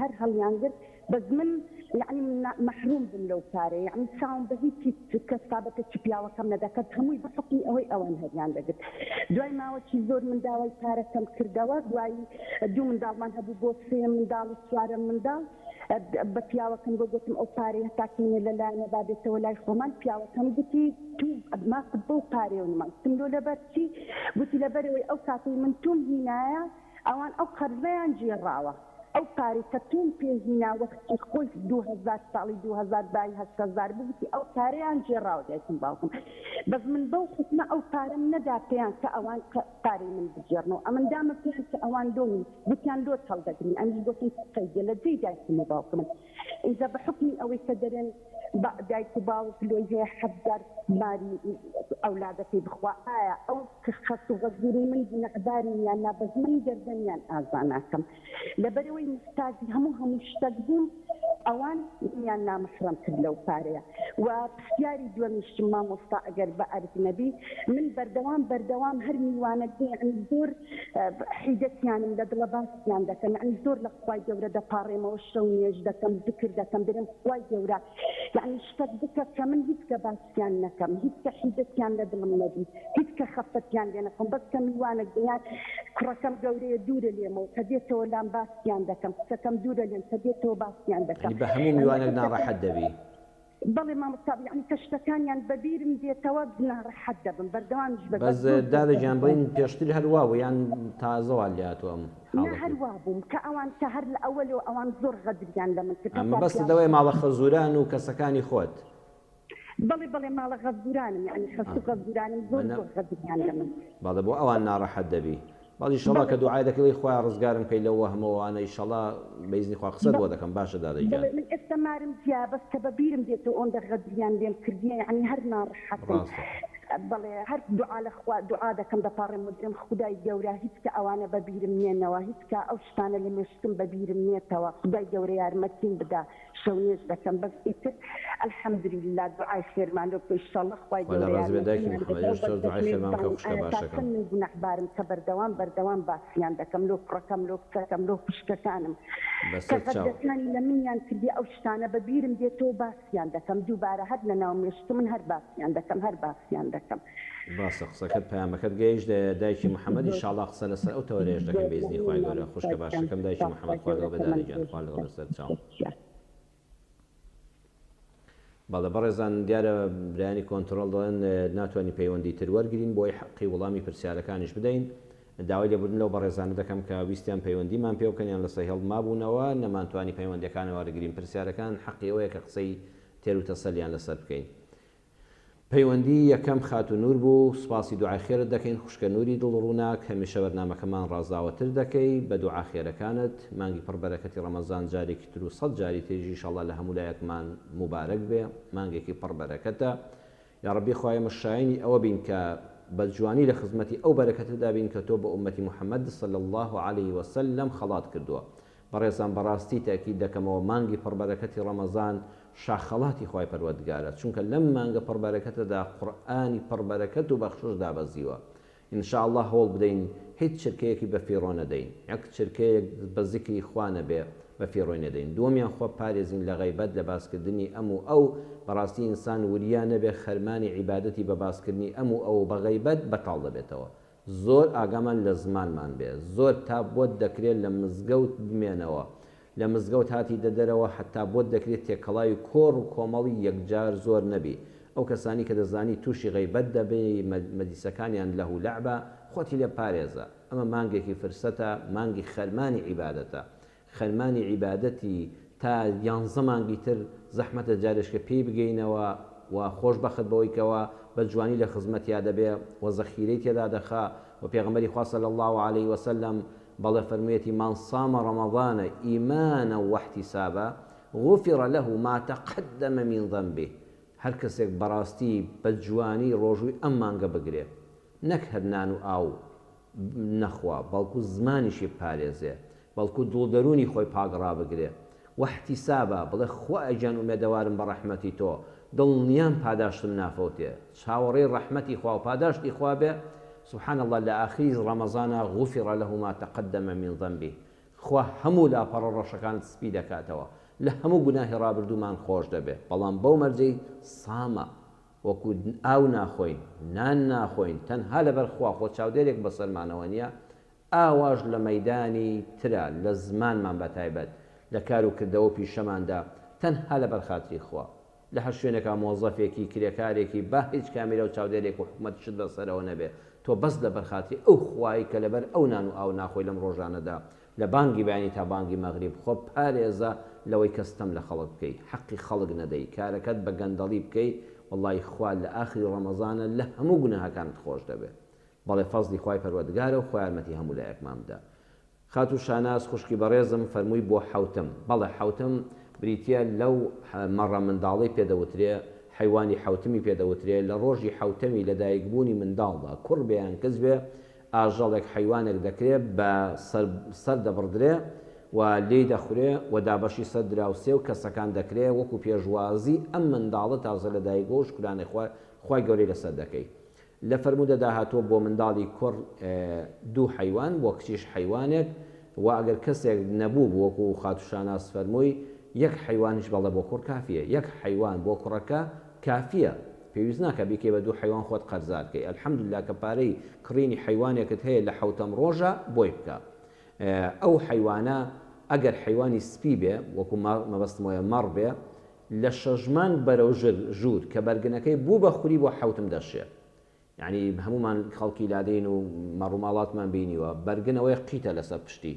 هەر هەڵیان گرت بەس من يعني محروم بن لو پارێ يعني چاوم بە هیچی کەسابەتێکی پیاوەکەم نەدەکرد هەمووی بەحکمی ئەوەی ئەوان هەریان دەگرت دوای ماوەکی زۆر منداڵی پارەکەم کردەوە دوایی دوو منداڵمان هەبوو بۆ سێ منداڵ و چوارە منداڵ بە پیاوەکەم بۆ گوتم ئەو پارەی هەتاکەینە لەلایەنە بابێتەوە لای خۆمان پیاوەکەم گوتی تو ماقت بۆ پارێونمان تملۆ لەبەر چی گوتی لەبەرەوەی ئەو کاتەی من توم هینایە ئەوان ئەو قەرزەیان جێڕاوە ئەو پارەی کە توم پێهینا وەختی خۆی 2000 ساڵی 2000 بای 8000 بگوتی ئەو پارەیان جێڕاوە دایکم باوکم بەس من بەو حکمە ئەو پارەم نەدا پێیان کە ئەوان پارەی من بجێڕنەوە ئەمن دامە پێیان کە ئەوان دۆنی گوتیان دۆ هەڵدەگرین ئەمیش گوتم قەیدە لە جێی دایکم و باوکم ئینجا بە حکمی ئەوەی کە دەرێن دایک و باوک لۆی هەیە 7 ماری ئەولادەکەی بخوا ئایا ئەو خەست و غەزوری من گونەحبارین یان نا بەس من گەردەنیان ئازا ناکەم لەبەرەوەی مستاجی هەموو شتێک بووم ئەوان میان نامەحرەم کرد لەو پارەیە و پرسیاری دووەمیشتم مامۆستا ئەگەر بە عەرز نەبی من بەردەوام هەر میوانە یعنی زۆر حیدەتیانم لە دڵە باسییان دەکەم یعنی زۆر لە خوای گەورە دەپاڕێمەوە شەو نوێژ دەکەم ذکر دەکەم دەرم خوای گەورە یعنی شتێک بکە کە من هیچ کە باسییان نەکەم هیچ کە حیدەتیان لە دڵم نەبی هیچ کە خەفتیان لێ نەکەم بەس کە میوانە دەیان کوڕەکەم گەورەیە دوورە لێمەوە کە دێتەوە لام باسییان دەکەم کچەکەم دوورە لێم کە دێتەوە باسییان دەکەم بە هەموو میوانێک ناڕەحەت دەبی بەڵێ مامۆستا یعنی کە شتەکانیان بەبیرم دێتەوە ناڕەحەت دەبم بەردەوامش بەس دادەگیان بڵین پێشتر هەروە و یان تازەوە لاتوە هەروە بووم کە ئەوان کە هەر لە ئەوەلەوە ئەوان زۆر غەدریان لە من کرد ئەمە بەس دەوەی ماڵە خەزوران و کەسەکانی خۆت بەڵێ ماڵە غەزورانم یعنی خەست و غەزورانم زۆر غەدریان لە من بەڵێ بۆ ئەوان ناڕەحەت دەبی بەڵی ئینشەڵڵا کە دوعای دەکەی خۆیان ڕزگارم کەی لەو وەهمەوەوانە ئینشەڵڵا بەیزنی خوا قسەت بۆ دەکەم باشە دادەیجان. من ئێستا مارم جیا بەستە بە بیرم دێتەوە ئەوەندە غەدریان لێم کردیە یعنی هەر ناڕەحەتم. بەڵێ هەر دوعا لە خوا دوعا دەکەم بەپاڕێ مدرم خودای گەورە هیچ کە ئەوانە بەبیرم نێنەوە هیچ کە ئەو شتانە لە مێشتم بەبیرم نێتەوە خودای گەورە یارمەتیم بدا شەو نوێژ دەکەم بەس ئیتر ئەلحەمدولیلا دوعای خێرمان لۆ ئینشەڵڵا خودای گەورە من گونەحبارم کە بەردەوام باسییان دەکەم لۆ کوڕەکەم لۆ کچەکەم لۆ خوشکەکانم کەفەردەکانی لە منیان کردی ئەو شتانە بەبیرم دێتەوە باسییان دەکەم دووبارە هەر لە ناو مێشتم من هەر باسییان دەکەم هەر باسییان دەکەم. باسە قسەکەت پەیامەکەت گەیشت دایکی محەممەد ئینشاءڵڵا قسە لەسەر ئەو تەوەرێژ دەکەم بەیزنی خوای گەورە خوشکە باشەکەم دایکی محەممەد خوا لەگەڵ بەدارێجان خوا لەگەڵ لەسەر چاو. بەڵێ بەڕێزان دیارە برایانی کۆنتڕۆڵ دەڵێن ناتوانین پەیوەندی تر وەرگین بۆی حەقی وەڵامی پرسیارەکانیش بدەین. داوای لێبوردن لەو بەڕێزانە دەکەم کە ویستیان پەیوەندیمان پێ بکەنیان لەسەر هێڵ مابوونەوە نەمانتوانی پەیوەندیەکان وەرگین پرسیارەکان حەقی ئەوەیە کە قسەی تێر و تەسەلیان لەسەر بکەین. پەیوەندی یەکەم خاتو نور بوو سوپاسی دوعای خێرت دەکەین خوشکە نوری دڵڕووناک هەمیشە بەرنامەکەمان ڕازاوەتر دەکەی بە دوعا خێرەکانت مانگی پڕبەرەکەتی ڕەمەزان جارێکی تر و 100 جاری تێژی ئینشەڵڵا لە هەموو لایەکمان مبارەک بێ مانگێکی پڕبەرەکەتە یا ڕەبی خوای مەشایینی ئەوە بین کە بە جوانی لە خزمەتی ئەو بەرەکەتدا بین کە تۆ بە ئومەتی محەممەد صلی الله عليه وسلم خەڵات کردووە. بەڕێزان بەڕاستی تاکید دەکەمەوە مانگی پڕبەرەکەتی ڕەمەزان شاخەڵاتی خوای پەروەردگارە چونکە لەم مانگە پڕبەرەکەتەدا قورئانی پڕبەرەکەت و بەخشش دابەزیوە. ئینشاءڵڵا هەوڵ بدەین هیچ چرکەیەکی بە فیڕۆ نەدەین یەک چرکەیەک بە زیکری خوا نەبێ بە فیڕۆی نەدەین. دووەمیان خۆ پارێزین لە غەیبەت لە باسکردنی ئەو بەڕاستی ئینسان وریان نەبێ خەرمانی عیبادەتی بە باسکردنی ئەو بە غەیبەت بەتاڵ دەبێتەوە. زۆر ئاگامان لە زمانمان بێ زۆر تا بۆت دەکرێت لە مزگەوت بمێنەوە لە مزگەوت هاتی دەدەرەوە حتا بۆت دەکرێت تێکەڵاوی کۆڕ و کۆمەڵی یەکجار زۆر نەبی. ئەو کەسانی کە دەزانی تووشی غەیبەت دەبێ مەدیسەکانیان لەه لەعبە خۆتی لێ پارێزە. ئەمە مانگێکی فرسەتە مانگی خەرمانی عیبادەتە خەرمانی عیبادەتی تا 11 مانگی تر زەحمەتە جارێشکە پێی بگەینەوە و خۆش بەخت بەوەیکەوە بە جوانی لە خزمەتیا دەبێ و زەخیرەی تێدا دەخا و پێغەمبەری خوا صلی الله عليه وسلم بەڵێ فەرموویەتی من صام رمضان إيمانا واحتسابا غفر له ما تقدم من ذنبه. هەر کەسێک بەڕاستی بە جوانی ڕۆژووی ئەم مانگە بگرێ نەک هەر نان و ئاو نەخوا بەڵکو زمانیشی پارێزێ بەڵکو دڵدەرونی خۆی پاگڕا بگرێ واحتسابا بڵێ خوا ئەجان ومێدەوارم بە ڕەحمەتی تۆ دڵنیام پاداشتم نافەوتێ چاوەڕێی ڕەحمەتی خوا و پاداشتی خوا بێ سبحان الله لە ئاخری ڕەمەزانە غفر له ما تقدم من ذنبه خوا هەموو لاپەڕە ڕەشەکانت سپی دەکاتەوە لە هەموو گوناهی ڕابردوومان خۆش دەبێت بەڵام بەو مەرجەی سامە وەکو ئاو ناخۆین نان ناخۆین تەنها لەبەر خوا خۆ چاودێرێک بەسەرمانەوە نییە ئاواژ لە مەیدانی ترە لە زمانمان بەتایبەت لە کار و کردەوە پیشەماندا تەنها لەبەر خاتری خوا لە هەر شوێنێکا مۆزەفێکی کرێکارێکی با هیچ کامیرە و چاودێرێک و حکومەتشت بەسەرەوە نەبێت تۆ بەس لەبەر خاتری ئەو خوای کە لەبەر ئەو نان و ئاو ناخۆی لەم ڕۆژانەدا لە بانگی بەیانی تا بانگی مەغریب خۆ پارێزە لەوەی کەستەم لە خەڵک بکەیت حەقی خەڵک نەدەی کارەکەت بە گەندەڵی بکەیت وەڵڵی خوا لە ئاخری ڕەمەزانە لە هەموو گوناهەکانت خۆش دەبێت بەڵێ فەزلی خوای پەروەردگارە و خوا یارمەتی هەموو لایەکمان بدە. خاتو شاناس خوشکی بەڕێزم فەرمووی بۆ حەوتم بەڵێ حەوتم بریتە لەو مەڕە منداڵی پێدەوترێ حیوانی حەوتمی پێدەوترێ لە ڕۆژی حەوتەمی لە دایکبوونی منداڵدا کوڕ بێیان کەس بێ ئاژەڵێک حیوانێک دەکرێت بە سەر دەبڕدرێ و لێی دەخورێ و دابەشی سەر دراوسێ و کەسەکان دەکرێت وەکو پێشوازی ئەم منداڵە تازە لە دایکۆ و شکرانەی خوای گەورەی لەسەر دەکەی. لە فەرموودە داهاتۆ بۆ منداڵی کوڕ دوو حیوان بۆ کچیش حیوانێک و ئەگەر کەسێک نەبوو وەکو خاتوشاناس فەرمووی یەک حیوانیش بەڵێ بۆ کوڕ کافیە یەک حیوان بۆ کوڕەکە کافیە پێویست ناکە بیکەی بە دوو حیوان خۆت قەرزارکەی ئەلحەمدوللا کە پارەی کڕینی حیوانێکت هەیە لە حەوتەم ڕۆژە بۆی بکە. ئەو حیوانە ئەگەر حیوانی سپی بێ وەکو مەبەستمۆیە مەڕ بێ لە شەژمان بەرەو ژوور کە بەرگنەکەی بوو بە خوری بۆ حەوتم دەشێ یعنی هەمومان خەڵکی لادەین و مەڕووماڵاتمان بینیوە بەرگنەوەی قیتە لەسەر پشتی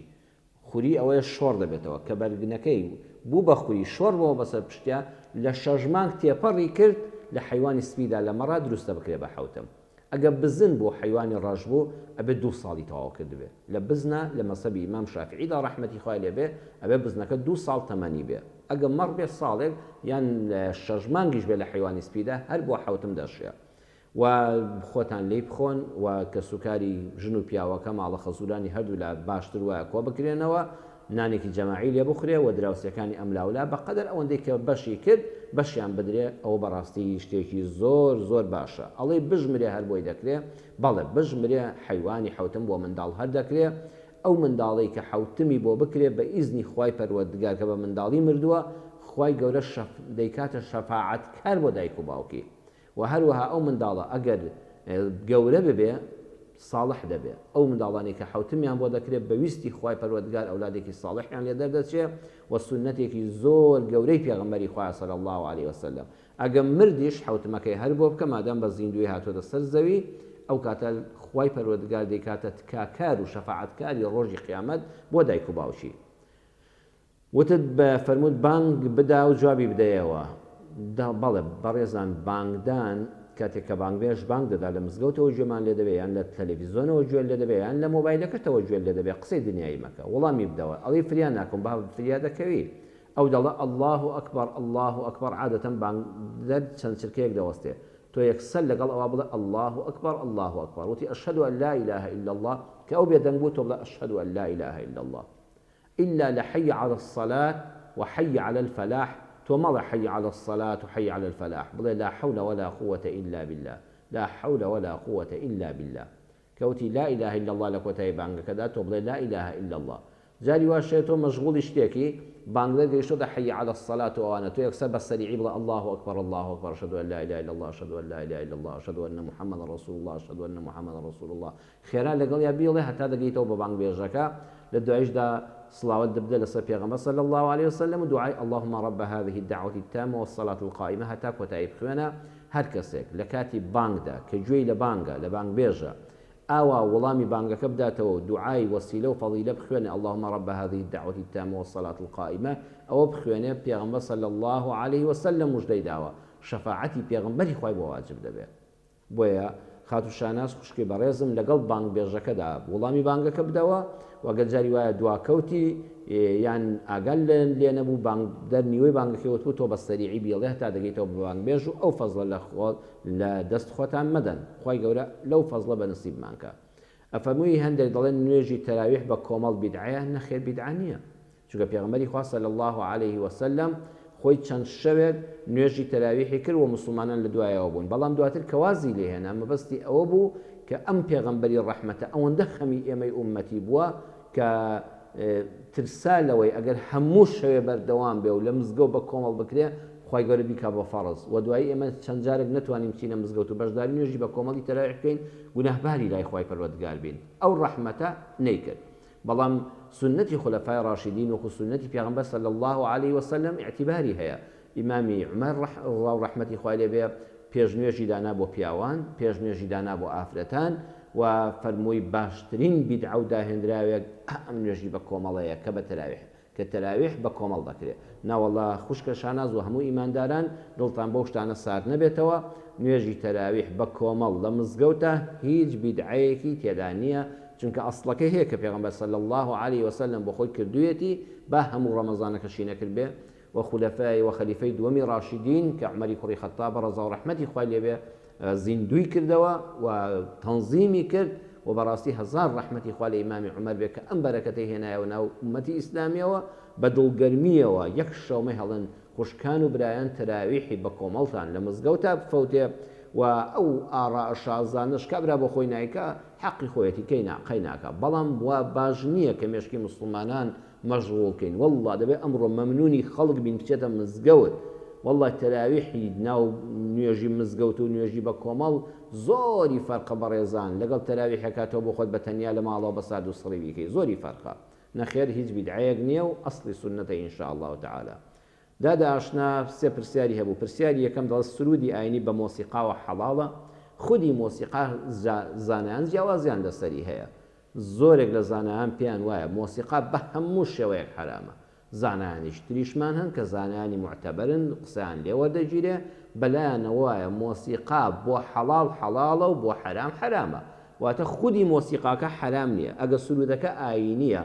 خوری ئەوەیە شۆڕ دەبێتەوە کە بەرگنەکەی بوو بە خوری شۆڕ بەوە بەسەر پشتیا لە شەژمان تێپەڕی کرد لە حیوانی سپیدا لە مەڕا دروستە بکرێ بە حەوتم. ئەگە بزن بۆ حیوانی ڕەش بوو ئەبێ 2 ساڵی تەواو کردبێ لە بزنە لە مەسەبی ئیمام شافعیدا ڕەحمەتی خوای لێبێ ئەبێ بزنەکە 2 ساڵ تەمەنی بێ ئەگە مەڕ بێ ساڵێک یان 6 مانگیش بێ لە حیوانی سپیدا هەر بۆ حوتم دەشێ و خۆتان لی بخۆن و کە سوکاری ژن و پیاوەکە ماڵە خەزورانی هەردوو لە باشتر وایە کۆ بکرێنەوە نانێکی جەماعی لێ بخورێ و دراوسەکانی ئەملاولا بەقەدەر ئەوەندەی کە بەشی کرد بەشیان بدرێ ئەوە بەڕاستی شتێکی زۆر باشە ئەڵێ بژمرێ هەر بۆی دەکرێ بەڵێ بژمرێ حیوانی حوتم بۆ منداڵ هەر دەکرێ ئەو منداڵی کە حوتمی بۆ بکرێ بە ئیزنی خوای پەروەردگار کە بە منداڵی مردووە خوای گەورە دەیکاتە شەفاعەتکار بۆ دایک و باوکی و هەروەها ئەو منداڵە ئەگەر گەورە ببێ ساڵح دەبێ ئەو منداڵانی کە حوتمیان بۆ دەکرێت بەویستی خوای پەروەردگار ئەولادێکی ساڵحیان لێ دەردەچێ و سونەتێکی زۆر گەورەی پێغەمبەری خوای صلی الله علیه وسلم ئەگەر مردیش حوتمەکەی هەر بۆ بکە مادام بە زیندوی هاتوۆتە سەر زەوی ئەو کاتە خوای پەروەردگار دەیکاتە تکاکار و شەفاعەتکاری ڕۆژی قیامەت بۆ دایک و باوکی وتت بە فەرمووت بانگ بدا و جوابی بدەیەوە بەڵێ بەڕێزان بانگدان کاتێک کە بانگبێژ بانگ دەدا لە مزگەوتەوە گوێمان لێ دەبێت یان لە تەلەڤیزۆنەوە گوێ لێ دەبێت یان لە مۆبایلەکەتەوە گوێ لێ دەبێت قسەی دنیایی مەکە وەڵامی بدەوە ئەڵێ فریان ناکەم با فریا دەکەوی ئەو دەڵە الله ئەکبەر الله ئەکبەر عادەتەن بانگدەر چەند چرکەیەک دەوەستێ تۆ یەکسەر لەگەڵ ئەوە بڵێ الله ئەکبەر الله ئەکبەر وتی ئەشهەدو ئەن لا إله إلا الله کە ئەو بێدەنگ بوو تۆ بڵێ ئەشهەدو ئەن لا إله إلا الله إلا لحي على الصلاة وحي على الفلاح تو ماذا حي على الصلاة وحي على الفلاح بلا لا حول ولا قوة إلا بالله لا حول ولا قوة إلا بالله كوتي لا إله إلا الله لك وتاي بانك كذا تو بلا لا إله إلا الله جاري واشيتو مشغول اشتكي بانك يشو حي على الصلاة وأنا تو يكسب السريع بلا الله أكبر الله أكبر أشهد أن لا إله إلا الله أشهد أن لا إله إلا الله أشهد أن محمد رسول الله أشهد أن محمد رسول الله خيرا لقال يا بيله حتى دقيتو ببانك بيجاكا للدعيش دا صلاة دبدل لصفيغمبر صلى الله عليه وسلم ودعاء اللهم رب هذه الدعوة التامة والصلاة القائمة هتاك وتعيب خونا هر كسك لكاتي بانك دا كجوي لبانك لبانك بيجا أوا ولامي بانك كبداته دعاء وسيلة وفضيلة بخونا اللهم رب هذه الدعوة التامة والصلاة القائمة أو بخونا بيغمبر صلى الله عليه وسلم مش دعوة شفاعتي بيغمبري خواي بواجب دبي بويا خاتو شاناس خوشکی بەڕێزم لەگەڵ بانگ بێژەکەدا وەڵامی بانگەکە بدەوە وەگەر جاری وایە دواکەوتی یان ئاگال لێ نەبوو بانگدەر نیوەی بانگەکەوت بوو تۆ بە سەریعی بیڵێ هەتا دەگەیتەوە بە بانگ بێژ و ئەو فەزڵە لە دەست خۆتان مەدەن خی گەورە لەو فەزڵە بە نسیبمانکە ئەفەرمووی هەندێک دەڵێن نوێژی تەراویح بە کۆمەڵ بیدعەیە نەخێر بیدعە نییە چونکە پێغەمبەری خوا صلی الله عليه وسلم خۆی چەند شەوێک نوێژی تەراویحی کرد و مسلمانان لە دوایەوە بوون بەڵام دواتر کەوازی لێهێنا مەبەستی ئەوە بوو کە ئەم پێغەمبەری ڕەحمەتە ئەوەندە خەمی ئێمەی ئومەتی بووە کە ترسا لەوەی ئەگەر هەموو شەوێ بەردەوام بێ و لە مزگەوت بە کۆمەڵ بکرێ خی گەورە بیکا بە فەڕز و دوایی ئێمە چەند جارێک نتوانین بچینە مزگەوت و بەشداری نوێژی بە کۆمەڵی تەراویح بکەین گوناهباری لای خی پەروەردگار بین ئەو ڕەحمەتە نەیکرد بەڵام سنەتی خولەفای ڕاشیدین و سنەتی پێغەمبەر صلی الله عليه وسلم اعتباری هەیە ئیمامی عومەر ڕەحمەتی خوای لێ بێ پێشنوێژی دانا بۆ پیاوان پێشنوێژی دانا بۆ ئافرەتان و فەرمووی باشترین بیدعە و داهێنراوێک ئەم نوێژی بە کۆمەڵەیە کە بە تەراویح کە تەراویح بە کۆمەڵ دەکرێت ناوەڵا خوشکە شاناز و هەموو ئیمانداران دڵتان بەو شتانە سارد نەبێتەوە نوێژی تەراویح بە کۆمەڵ لە مزگەوتە هیچ بیدعەیەکی تێدا نییە چونکە ئەسڵەکە هەیە کە پێغەمبەر صلی الله عليه وسلم بۆ خۆی کردوویەتی با هەموو ڕەمەزانەکەشی نەکرد بێ و خولەفای و خەلیفەی دووەمی ڕاشیدین کە عومەری کوڕی خەتاب ڕەزا و ڕەحمەتی خوای لێ بێ زیندوی کردەوە و تەنزیمی کرد و بەڕاستی هەزار ڕەحمەتی خوا لە ئیمامی عومەر بێ کە ئەم بەرەکەتەی هێنایەوە ناو ئومەتی ئیسلامیەوە بە دڵگەرمیەوە یەک شەومەی هەڵن خوشکان و برایان تەراویحی بە کۆمەڵتان لە مزگەوتە بفەوتێ و ئەو ئاڕائشازانش کابرا بۆ خۆی نایکە حەقی خۆیەتی قەی ناکە بەڵام وا باش نییە کە مێشکی مسلمانان مەشغوڵکەین والله دەبێت ئەمڕۆ مەمنونی خەڵک بین بچێتە مزگەوت والله تەراویحی ناو نوێژی مزگەوت و نوێژی بە کۆمەڵ زۆری فەرقە بەڕێزان لەگەڵ تەراویحەکاتەوە بۆ خۆت بە تەنیا لە ماڵەوە بە ساد و سڕی بیکەی زۆری فەرقە نەخێر هیچ بیدعەیەک نییە و ئەسڵی سونەتە ئینشاء الله تعالى دادا ئاشنا سێ پرسیاری هەبوو پرسیاری یەکەم دەڵێت سرودی ئاینی بە مۆسیقاوە حەڵاڵە خودی مۆسیقا زانایان جیاوازیان لەسەری هەیە زۆرێک لە زانایان پێیان وایە مۆسیقا بە هەموو شێوەیەک حرامە زانایانیش تریشمان هەن کە زانایانی معتەبەرن قسەیان لێوەردەگیرێ بەلایەنە وایە مۆسیقا بۆ حەڵاڵ حەڵاڵە و بۆ حەرام حەرامە واتە خودی مۆسیقاکە حەرام نییە ئەگە سرودەکە ئاینیە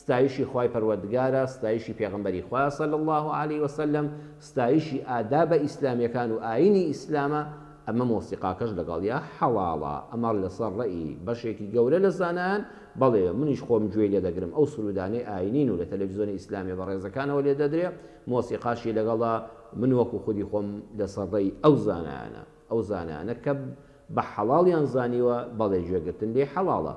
ستایشی خوای پەروەردگارە ستایشی پێغەمبەری خوایە صلی الله علیه وسلم ستایشی ئادابە ئیسلامیەکان و ئاینی ئیسلامە ئەمە مۆسیقاکەش لەگەڵیا حەڵاڵە ئەمە لەسەر ڕێی بەشێکی گەورە لە زانایان بەڵێ منیش خۆم گوێ لێ دەگرم ئەو سرودانەی ئاینین و لە تەلەڤیزۆنی ئیسلامی بە ڕێزەکانەوە لێ دەدرێ مۆسیقاشی لەگەڵا من وەکو خودی خۆم لەسەر ڕێی ئەو زانایانە کە بە حەڵاڵیان زانیوە بەڵێ گوێگرتن لێ حەڵاڵە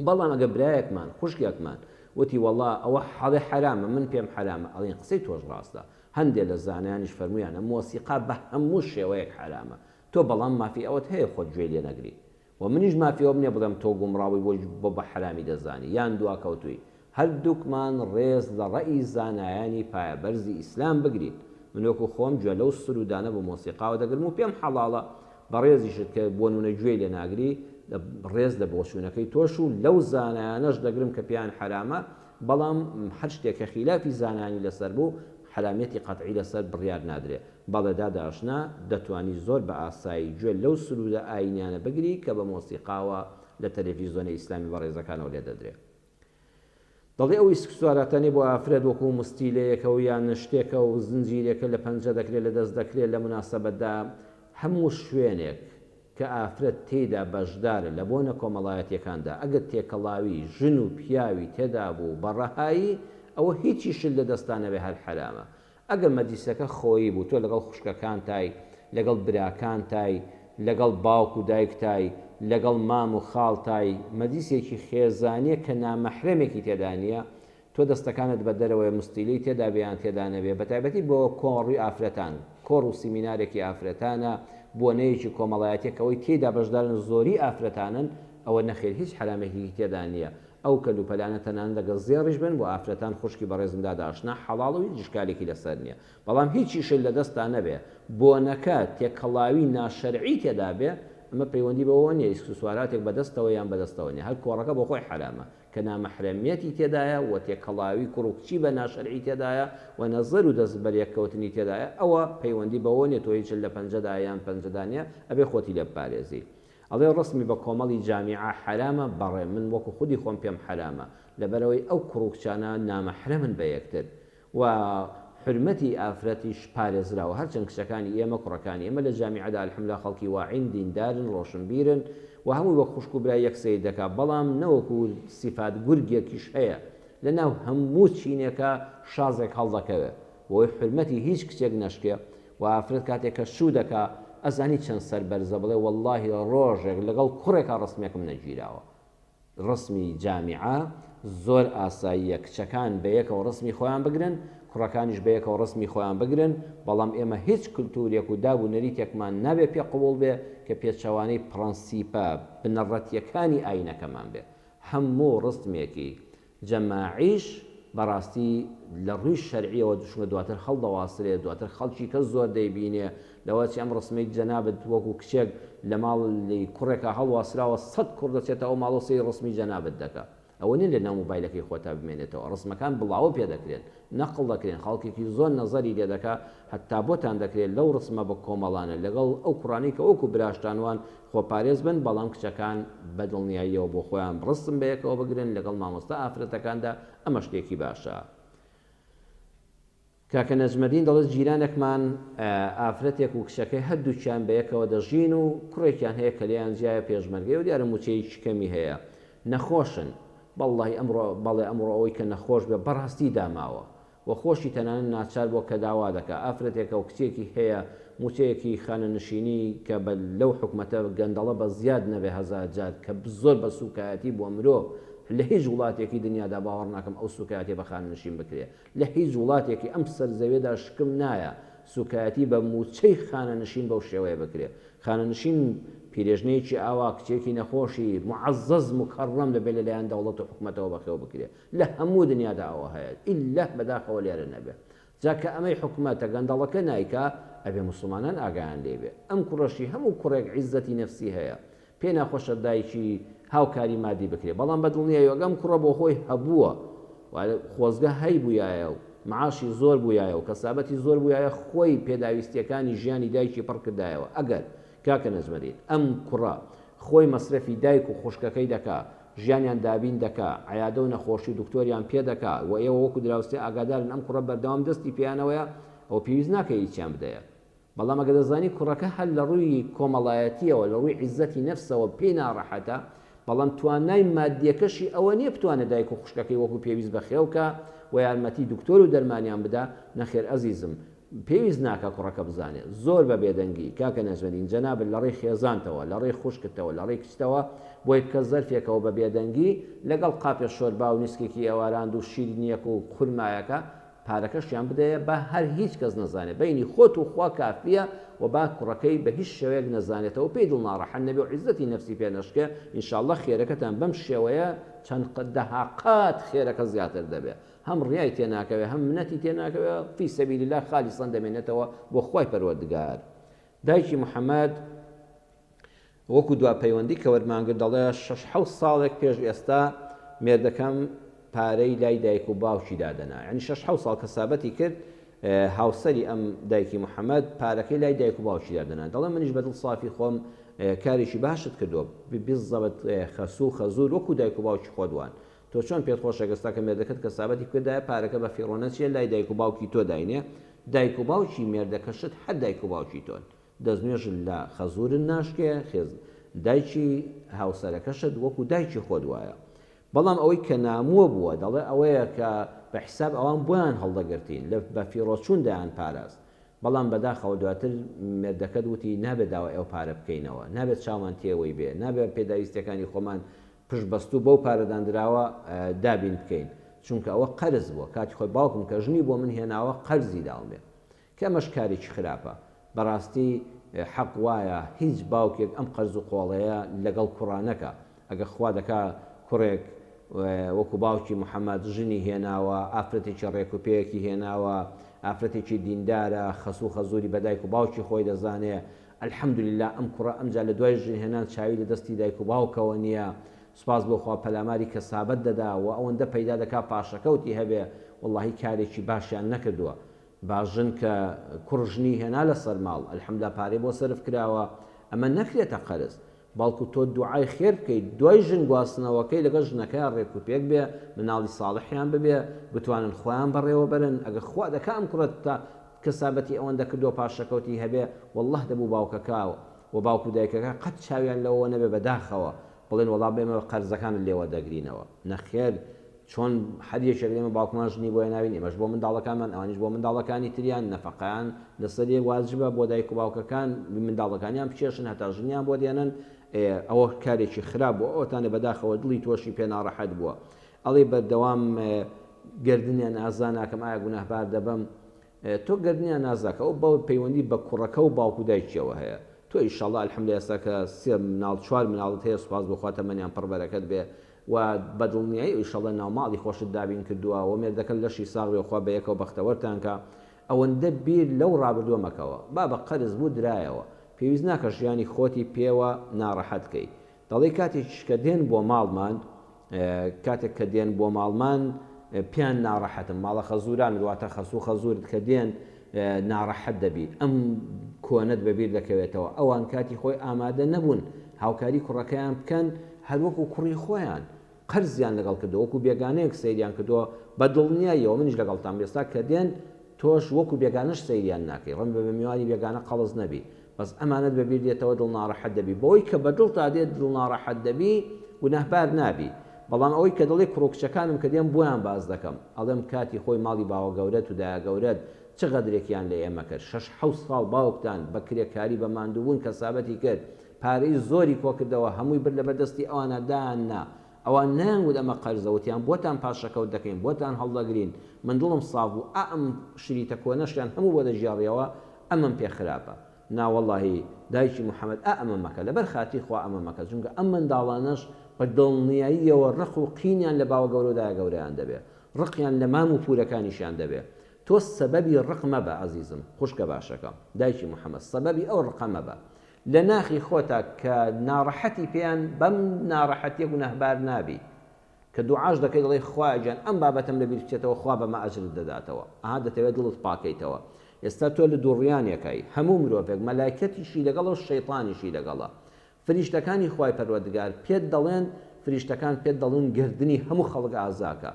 بەڵام ئەگە برایەکمان خوشکێکمان وتی وەڵا ئەوە حەڵێ حرامە من پێم حرامە ئەڵێن قسەی تۆش ڕاستە هەندێک لە زانایانیش فەرمویانە مۆسیقا بە هەموو شێوەیەک حرامە تۆ بەڵام مافی ئەوەت هەیە خۆت گوێ لێ نەگری و منیش مافیەوە منێ بڵێم تۆ گومڕاوی بۆ بە حرامی دەزانی یان دواکەوتووی هەردووکمان ڕێز لە ڕەئی زانایانی پایەبەرزی ئیسلام بگرین من وەکو خۆم گوێ لەو سرودانە بۆ مۆسیقاوە دەگرم و پێم حەڵاڵە بە ڕێزیشت کە بۆ نونە گوێ لێ ناگری ڕێز لە بۆچوونەکەی تۆش و لەو زانایانەش دەگرم کە پیان حرامە بەڵام هەر شتێکە خلافی زانانی لەسەر بوو حرامەتی قەتعی لەسەر بڕیار نادرێ بەڵێ داداشنا دەتوانی زۆر بە ئاسایی گوێ لەو سرودە ئاینیانە بگری کە بە مۆسیقاوە لە تەلەڤیزۆنی ئیسلامی بە ڕێزەکانەوە لێ دەدرێت دەڵێ ئەوی سوارەتەنی بۆ ئافرەت وەکو مستیلەیەکە و یان شتێکە و زنجیرێکە لە پەنجە دەکرێت لە دەست دەکرێت لە مناسەبەتدا هەموو شوێنێک کە ئافرەت تێدا بەشدارە لە بۆنە کۆمەڵایەتیەکاندا ئەگەر تێکەڵاوی ژن و پیاوی تێدا بوو بەڕەهایی ئەوە هیچی شل لە دەستانە بێ هەر حرامە ئەگەر مەجلیسەکە خۆی بوو تۆ لەگەڵ خوشکەکان تای لەگەڵ براکان تای لەگەڵ باوک و دایک تای لەگەڵ مام و خاڵ تای مەجلیسێکی خێزانیە کە نامەحرەمێکی تێدا نیە تۆ دەستەکانت بە دەرەوەی مستیلەی تێدا بێیان تێدا نەبێ بەتایبەتی بۆ کۆڕی ئافرەتان کۆڕ و سیمینارێکی ئافرەتانە بۆنەیەکی کۆمەڵایەتێکەوەی تێدا بەشدارن زۆری ئافرەتانن ئەوە نەخێر هیچ حرامێکی تێدا نییە ئەو کەلوپەلانە تەنان لەگەڵ زێڕیش بن بۆ ئافرەتان خوشکی بەڕێزمدا داشنا حەڵاڵ و هیچ شکالێکی لەسەر نییە بەڵام هیچیشل لە دەستان نەبێ بۆنەکە تێکەڵاوی ناشەرعی تێدا بێ ئەمە پەیوەندی بەوە نیە ئیسکسواراتێک بەدەستەوە یان بەدەستەوە نیە هەر کۆڕەکە بۆ خۆی حرامە کە نامەحرەمیەتی تێدایە و تێکەڵاوی کوڕکچی بە ناشەرعی تێدایە و نەزەر و دەست بەریەککەوتنی تێدایە ئەوە پەیوەندی بەوە نیە تۆ هیچ لە پەنجەدا یان پەنجەدانە ئەبێ خۆتی لێ بپارێزی ئەڵێ ڕسمی بە کۆمەڵی جامیعە حرامە بەڕێ من وەکو خودی خۆم پێم حرامە لەبەرەوەی ئەو کوڕکچانە نامەحرەمن بە یەکتر و حرمەتی ئافرەتیش پارێزراوە هەرچەند کچەکانی ئێمە کوڕەکانی ئێمە لە جامیعەدا الحەمدوللا خەڵکی واعین دیندارن ڕۆشنبیرن و هەمووی وە خوشک و برای یەکسەی دەکات بەڵام نەوەکو سیفات گورگێکیش هەیە لەناو هەموو چینێکە شازێک هەڵدەکەوێت بۆی حرمەتی هیچ کچێک نەشکێ و ئافرەت کاتێکە شوو دەکا ئەزانی چەند سەربەرزە بڵێ وەڵڵاهی ڕۆژێک لەگەڵ کوڕێکا ڕسمێکم نەگیراوە ڕسمی جامیعە زۆر ئاساییە کچەکان بە یەکەوە ڕسمی خۆیان بگرن کوڕەکانیش بە یەکەوە ڕسمی خۆیان بگرن بەڵام ئێمە هیچ کلتورێک و دابوونەریتێکمان نابێ پێ قبول بێ کە پێچەوانەی پرەنسیپە بنەڕەتیەکانی ئاینەکەمان بێ هەموو ڕستمێکی جەماعیش بەڕاستی لە ڕووی شەرعیەوە دوشمە دواتر هەڵدەواسرێت دواتر خەڵکی کە زۆر دەیبینێ لەوەچی ئەم ڕسمەی جەنابەت وەکو کچێک لە ماڵی کوڕێکە هەڵواسراوە 100 کوڕ دەچێتە ئەو ماڵۆسی ڕسمی جەنابەت دەکات ئەوە نیە لە ناو مۆبایلەکەی خۆتا بمێنێتەوە ڕسمەکان بڵاوە پێ دەکرێن نەقڵ دەکرێن خەڵکێکی زۆر نەزەری لێ دەکا هەتا بۆتان دەکرێت لەو ڕسمە بە کۆمەڵانە لەگەڵ ئەو کوڕانی کە وەکو براشتانوان خۆپارێز بن بەڵام کچەکان بەدڵنیاییەوە بۆ خۆیان ڕستم بەیەکەوە بگرن لەگەڵ مامۆستا ئافرەتەکاندا ئەمە شتێکی باشە کاکە نەجمەدین دەڵێت جیرانێکمان ئافرەتێک و کچەکەی هەردووچیان بەیەکەوە دەژین و کوڕێکیان هەیە کە لێیان جیایە پێشمەرگەی و دیارە موچەیەکی کەمی هەیە نەخۆشن بەڵی بەڵێ ئەمڕۆ ئەوەی کە نەخۆش بێ بەڕاستی داماوە و خۆشی تەنانەت ناچار بۆ کە داوا دەکە ئافرەتێکە و کچێکی هەیە موچەیەکی خانەنشینی کە بە لەو حکومەتە گەندەڵە بە زیاد نەبێ هەزار جار کە زۆر بە سوکایەتی بۆ مرۆ لە هیچ وڵاتێکی دنیادا باوەڕ ناکەم ئەو سوکایەتی بە خانەنشین بکرێ لە هیچ وڵاتێکی ئەم سەرزەوێدا شکم نایە سوکایەتی بە موچەی خانەنشین بەو شێوەیە بکرێ خانەنشین پیرێژنەیەکی ئاوا کچێکی نەخۆشی معەزەز مکەڕەم دەبێت لەلایەن دەوڵەت و حکومەتەوە بەخێو بکرێ لە هەموو دنیادا ئەوە هەیە ئیلا بەداخەوە لێرە نەبێ جاکە ئەمەی حکومەتە گەندەڵەکە نایکا ئەبێ موسڵمانان ئاگایان لێبێ ئەم کوڕەشی هەموو کوڕێک عیزەتی نەفسی هەیە پێ ناخۆشە دایکی هاوکاری مادی بکرێ بەڵام بەدڵنیاییەوە ئەم کوڕە بۆ خۆی هەبووە خۆزگە هەی بووایە و معاشی زۆر بووایە و کەسابەتی زۆر بووایە خۆی پێداویستیەکانی ژیانی دایکی پڕ کردایەوە ئەگەر کاکە نەجمەدین ئەم کوڕە خۆی مەصرفی دایک و خوشکەکەی دەکا ژیانیان دابین دەکا عیادە و نەخۆشی دکتۆریان پێ دەکا و ئێوە وەکو دراوسێ ئاگادارن ئەم کوڕە بەردەوام دەستی پیانەوەیە ئەو پێویست ناکە هیچیان بدەیە بەڵام ئەگە دەزانی کوڕەکە هەر لە ڕووی کۆمەڵایەتیەوە لە ڕووی عیزەتی نەفسەوە پێی ناڕەحەتە بەڵام توانای مادیەکەشی ئەوە نییە بتوانێت دایک و خوشکەکەی وەکو پێویست بەخێوکە و یارمەتی دکتۆر و دەرمانیان بدا نەخێر ئەزیزم پێویست ناکە کوڕەکە بزانێت زۆر بە بێدەنگی کاکە نەجمەدین جەنابن لە ڕێی خێزانتەوە لە ڕێی خوشکتەوە لە ڕێی کچتەوە بۆی بکە زەرفێکەوە بە بێدەنگی لەگەڵ قاپێ شۆربا و نیسکێکی ئێواراند و شیرینیەک و خورمایەکە پارەکەشیان بدەیە بە هەر هیچ کەس نەزانێت بینی خۆت و خوا کافیە و با کوڕەکەی بە هیچ شێوەیەک نەزانێتەوە پێی دڵ ناڕەحەت نەبێ و عیزەتی نەفسی پێ نەشکێ ئینشاءڵڵە خێرەکەتان بەم شێوەیە چەند دەها قات خێرەکە زیاتر دەبێت هەم ڕیای تێناکەوێ هەم منەتی تێناکەوێ فی سەبیلیلlah خالیسان دەمێنێتەوە بۆ خوای پەروەردگار دایکی محەممەد وەکو دوا پەیوەندی کە وەرمانگر دەڵێ 6 ساڵێک پێش ئێستا مێردەکەم پارەی لای دایک و باوکی دادەنا یعنی 6 ساڵ کەسابەتی کرد هاوسەری ئەم دایکی محەممەد پارەکەی لای دایک و باوکی دادەنا دەڵێ منیش بەدڵ صافی خۆم کارێکی باشت کردووە بزەبت خەسوو خەزور وەکو دایک و باوکی خۆدوان تۆ چۆن پێت خۆشە گەستا کە مێردەکەت کەسابەتی کردایە پارەکە بە فیڕۆنەچیە لای دایک و باوکی تۆ داینێ دایک و باوکی مێردەکەشت هەر دایک و باوکی تۆن دەستنوێژ لە خەزورن ناشکێ خێز دایکی هاوسەرەکەشت وەکو دایکی خۆ دوایە بەڵام ئەوەی کە نامووە بووە دەڵێ ئەوەیە کە بە حساب ئەوان بۆیان هەڵدەگرتین لە بە فیڕۆچوون دایان پاراست بەڵام بەداخەوە دواتر مێردەکەت وتی نابێت داوای ئەو پارە بکەینەوە نابێت چاوان تێوەی بێ نابێت پێداویستەکانی خۆمان پشت بەستوو بەو پارەدانراوە دابین بکەین چونکە ئەوە قەرز بووە کاتی خۆی باوکم کە ژنی بۆ من هێناوە قەرزی داڵمێ کە ئەمەش کارێکی خراپە بەڕاستی حەق وایە هیچ باوکێک ئەم قەرز و قۆڵەیە لەگەڵ کوڕانەکە ئەگە خوا دەکا کوڕێک وەکو باوکی محەممەد ژنی هێناوە ئافرەتێکی ڕێکوپەیەکی هێناوە ئافرەتێکی دیندارە خەسوو خەزوری بە دایک و باوکی خۆی دەزانێ الحەمدولله ئەم کوڕە ئەمجا لە دوای ژن هێنان چاوی لە دەستی دایک و باوکەوە نییە سوپاس بۆ خوا پەلاماری کەسابەت دەدا و ئەوەندە پەیدا دەکا پاشەکەوتی هەبێ واللهی کارێکی باشیان نەکردووە باژن کە کوڕژنی هێنا لە سەر ماڵ الحەمدولله پارەی بۆ سەرف کراوە ئەمە نەکرێتە قەرز باڵکو تۆ دوعای خێر بکەیت دوای ژن گواستنەوەکەی لەگەڵ ژنەکەی ڕێکوپێک بێ مناڵی ساڵحیان ببێ بتوانن خۆیان بەڕێوە بەرن ئەگە خوا دەکا ئەم کوڕەت تا کەسابەتی ئەوەندە کردو پاشەکەوتی هەبێ والله دەبوو باوکەکە و باوکو دایکەکە قەت چاویان لەوە نەبێ بەداخەوە بڵێن وەڵا بێمە قەرزەکان لێوە دەگرینەوە نەخێر چۆن حەدیەکێک لێمە باوکمان ژنی بۆیە ناوین ئێمەش بۆ منداڵەکانمان ئەوانیش بۆ منداڵەکانی تریان نەفەقەیان لەسەر واجبە بۆ دایک و باوکەکان منداڵەکانیان بچێشن هەتا ژنیان بۆ دێنن ئەوە کارێکی خراپ بووە ئەوتانە بەداخەوە دڵی تۆشی پێ ناڕەحەت بووە ئەڵێ بەردەوام گردنیان ئازا ناکەم ئایا گوناهبار دەبم تۆ گردنیان نازاکە ئەو بەو پەیوەندی بە کوڕەکە و باوکو دایکیەوە هەیە تۆ ئینشاءڵڵا الحەمدولله ئێستا کە سێ مناڵ چوار مناڵت هەیە سوپاس بخوا تەمەنیان پڕبەرەکەت بێ و بەدڵنیایی ئینشاءڵڵا ناوماڵی خۆشت دابین کردووە و مێردەکە لەشی ساغی خوا بە یەکەوە بەختەوەرتانکە ئەوەندە بیر لەو ڕابردووە مەکەوە با بە قەرز بوو درایەوە پێویست ناکە ژیانی خۆتی پێوە ناڕەحەت کەیت دەڵێ کاتێکیش کە دێن بۆ ماڵمان کاتێک کە دێن بۆ ماڵمان پیان ناڕەحەتم ماڵە خەزوران دواتە خەسوو خەزورت کە دێن ناڕەحەت دەبی ئەم کۆنت بەبیر دەکەوێتەوە ئەوان کاتی خۆی ئامادە نەبوون هاوکاری کوڕەکەیان بکەن هەروەکو کوڕی خۆیان قەرزیان لەگەڵ کردو وەکو بێگانەیەک سەیریان کردووە بە دڵنیاییەوە منیش لەگەڵتان بێستا کە دێن تۆش وەکو بێگانەش سەیریان ناکەی ڕەن بە میوانی بێگانە قەڵز نەبی بەس ئەمانەت بەبیر دێتەوە دڵ ناڕەحەت دەبی بۆی کە بە دڵ تا دێت دڵ ناڕەحەت دەبی گوناهبار نابی بەڵام ئەوەی کە دڵی کوڕکچەکانم کە دێن بۆیان باز دەکەم ئەڵێم کاتی خۆی ماڵی باوە گەورەت و دایە گەورەت چ غەدرێکیان لە ئێمە کرد 6 ساڵ باوکتان بە کرێکاری بە ماندووبوون کەسابەتی کرد پارەی زۆری کۆ کردەوە هەمووی بر لەبەردەستی ئەوانە دانا ئەوان نانگوت ئەمە قەرزەوتیان بۆتان پاشەکەوت دەکەین بۆتان هەڵدەگرین من دڵم ساڵ بوو ئەم شریتە کۆنەشیان هەموو بۆ دەژیاڕیەوە ئەمەم پێ خراپە ناوەڵڵاهی دایکی محەممەد ئەمە مەکە لەبەر خاتی خوا ئەمە مەکە چونکە ئەم منداڵانەش بە دڵنیاییەوە ڕق و قینیان لە باوە گەورەدایە گەورەیان دەبێت ڕقیان لە مام و پورەکانیشیان دەبێت تۆ سەبەبی ڕق مەبە عەزیزم خوشکە باشەکەم دایکی محەممەد سەبەبی ئەو ڕقە مەبە لە ناخی خۆتا کە ناڕەحەتی پێیان بەم ناڕەحەتیە گوناهبار نابی کە کە دوعاش دەکەی دەڵێ خوای گیان ئەم بابەتم لەبیر بچێتەوە خوا بەمە ئەجرت دەداتەوە ئەها دەتەوێت دڵت پاکەیتەوە ئێستا تۆ لە دووڕیانێکای هەموو مرۆڤێک مەلایکەتیشی لەگەڵەوە شەیطانیشی لەگەڵە فریشتەکانی خوای پەروەردگار پێت دەڵێن فریشتەکان پێت دەڵێن گردنی هەموو خەڵک ئازاکە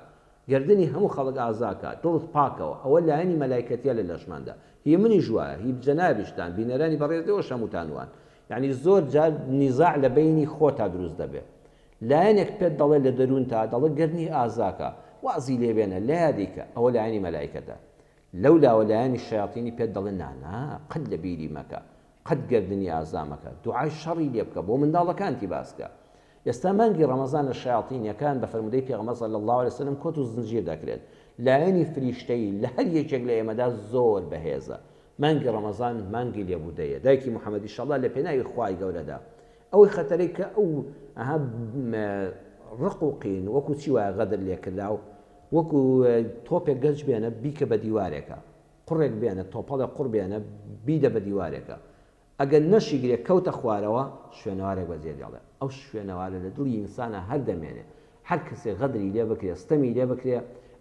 گردنی هەموو خەڵک ئازاکە دڵت پاکەوە ئەوە لایەنی مەلایکەتیە لە لەشماندا هی منیش وایە هی جەنابیشتان بینەرانی بەڕێزەوە شەموتانوان یعنی زۆر جار نیزاع لە بینی خۆتا دروست دەبێت لایەنێک پێت دەڵێ لە دەروون تا دەڵێ گردنی ئازاکە وازی لێبێنە لا یادیکە ئەوە لایەنی مەلایکەتە لەولاوە لایەنی شەیاطینی پێت دەڵێ نانا قەت لە بیری مەکە قەت گردنی ئازامەکە دوعای شەڕی لێ بکە بۆ منداڵەکانتی باسکە ئێستا مانگی ڕەمەزان لە شەیاطینیەکان بە فەرمودەی پێغەمبەر صلی الله علیه وسلم کۆت و زنجیر دەکرێت لایەنی فریشتەی لە هەر یەکێک لە ئێمەدا زۆر بەهێزە مانگی ڕەمەزان مانگی لێبوودەیە دایکی محەممەد ئینشەڵڵا لە پێناوی خوای گەورەدا ئەوەی خەتەرەی کە ئەو ڕق و قین وەکو چی وایە غەدر لێکردا و وەکو تۆپێک گەنج بێنە بیکە بە دیوارێکە قوڕێک بێنە تۆپەڵێک قوڕ بێنە بیدە بە دیوارێکە ئەگەر نەشی گرێ کەوتە خوارەوە شوێنەوارێک بەجێ دێڵێ ئەو شوێنەوارە لە دڵی ئینسانە هەر دەمێنێ هەر کەسێک غەدری لێ بکرێ ستەمی لێ بکرێ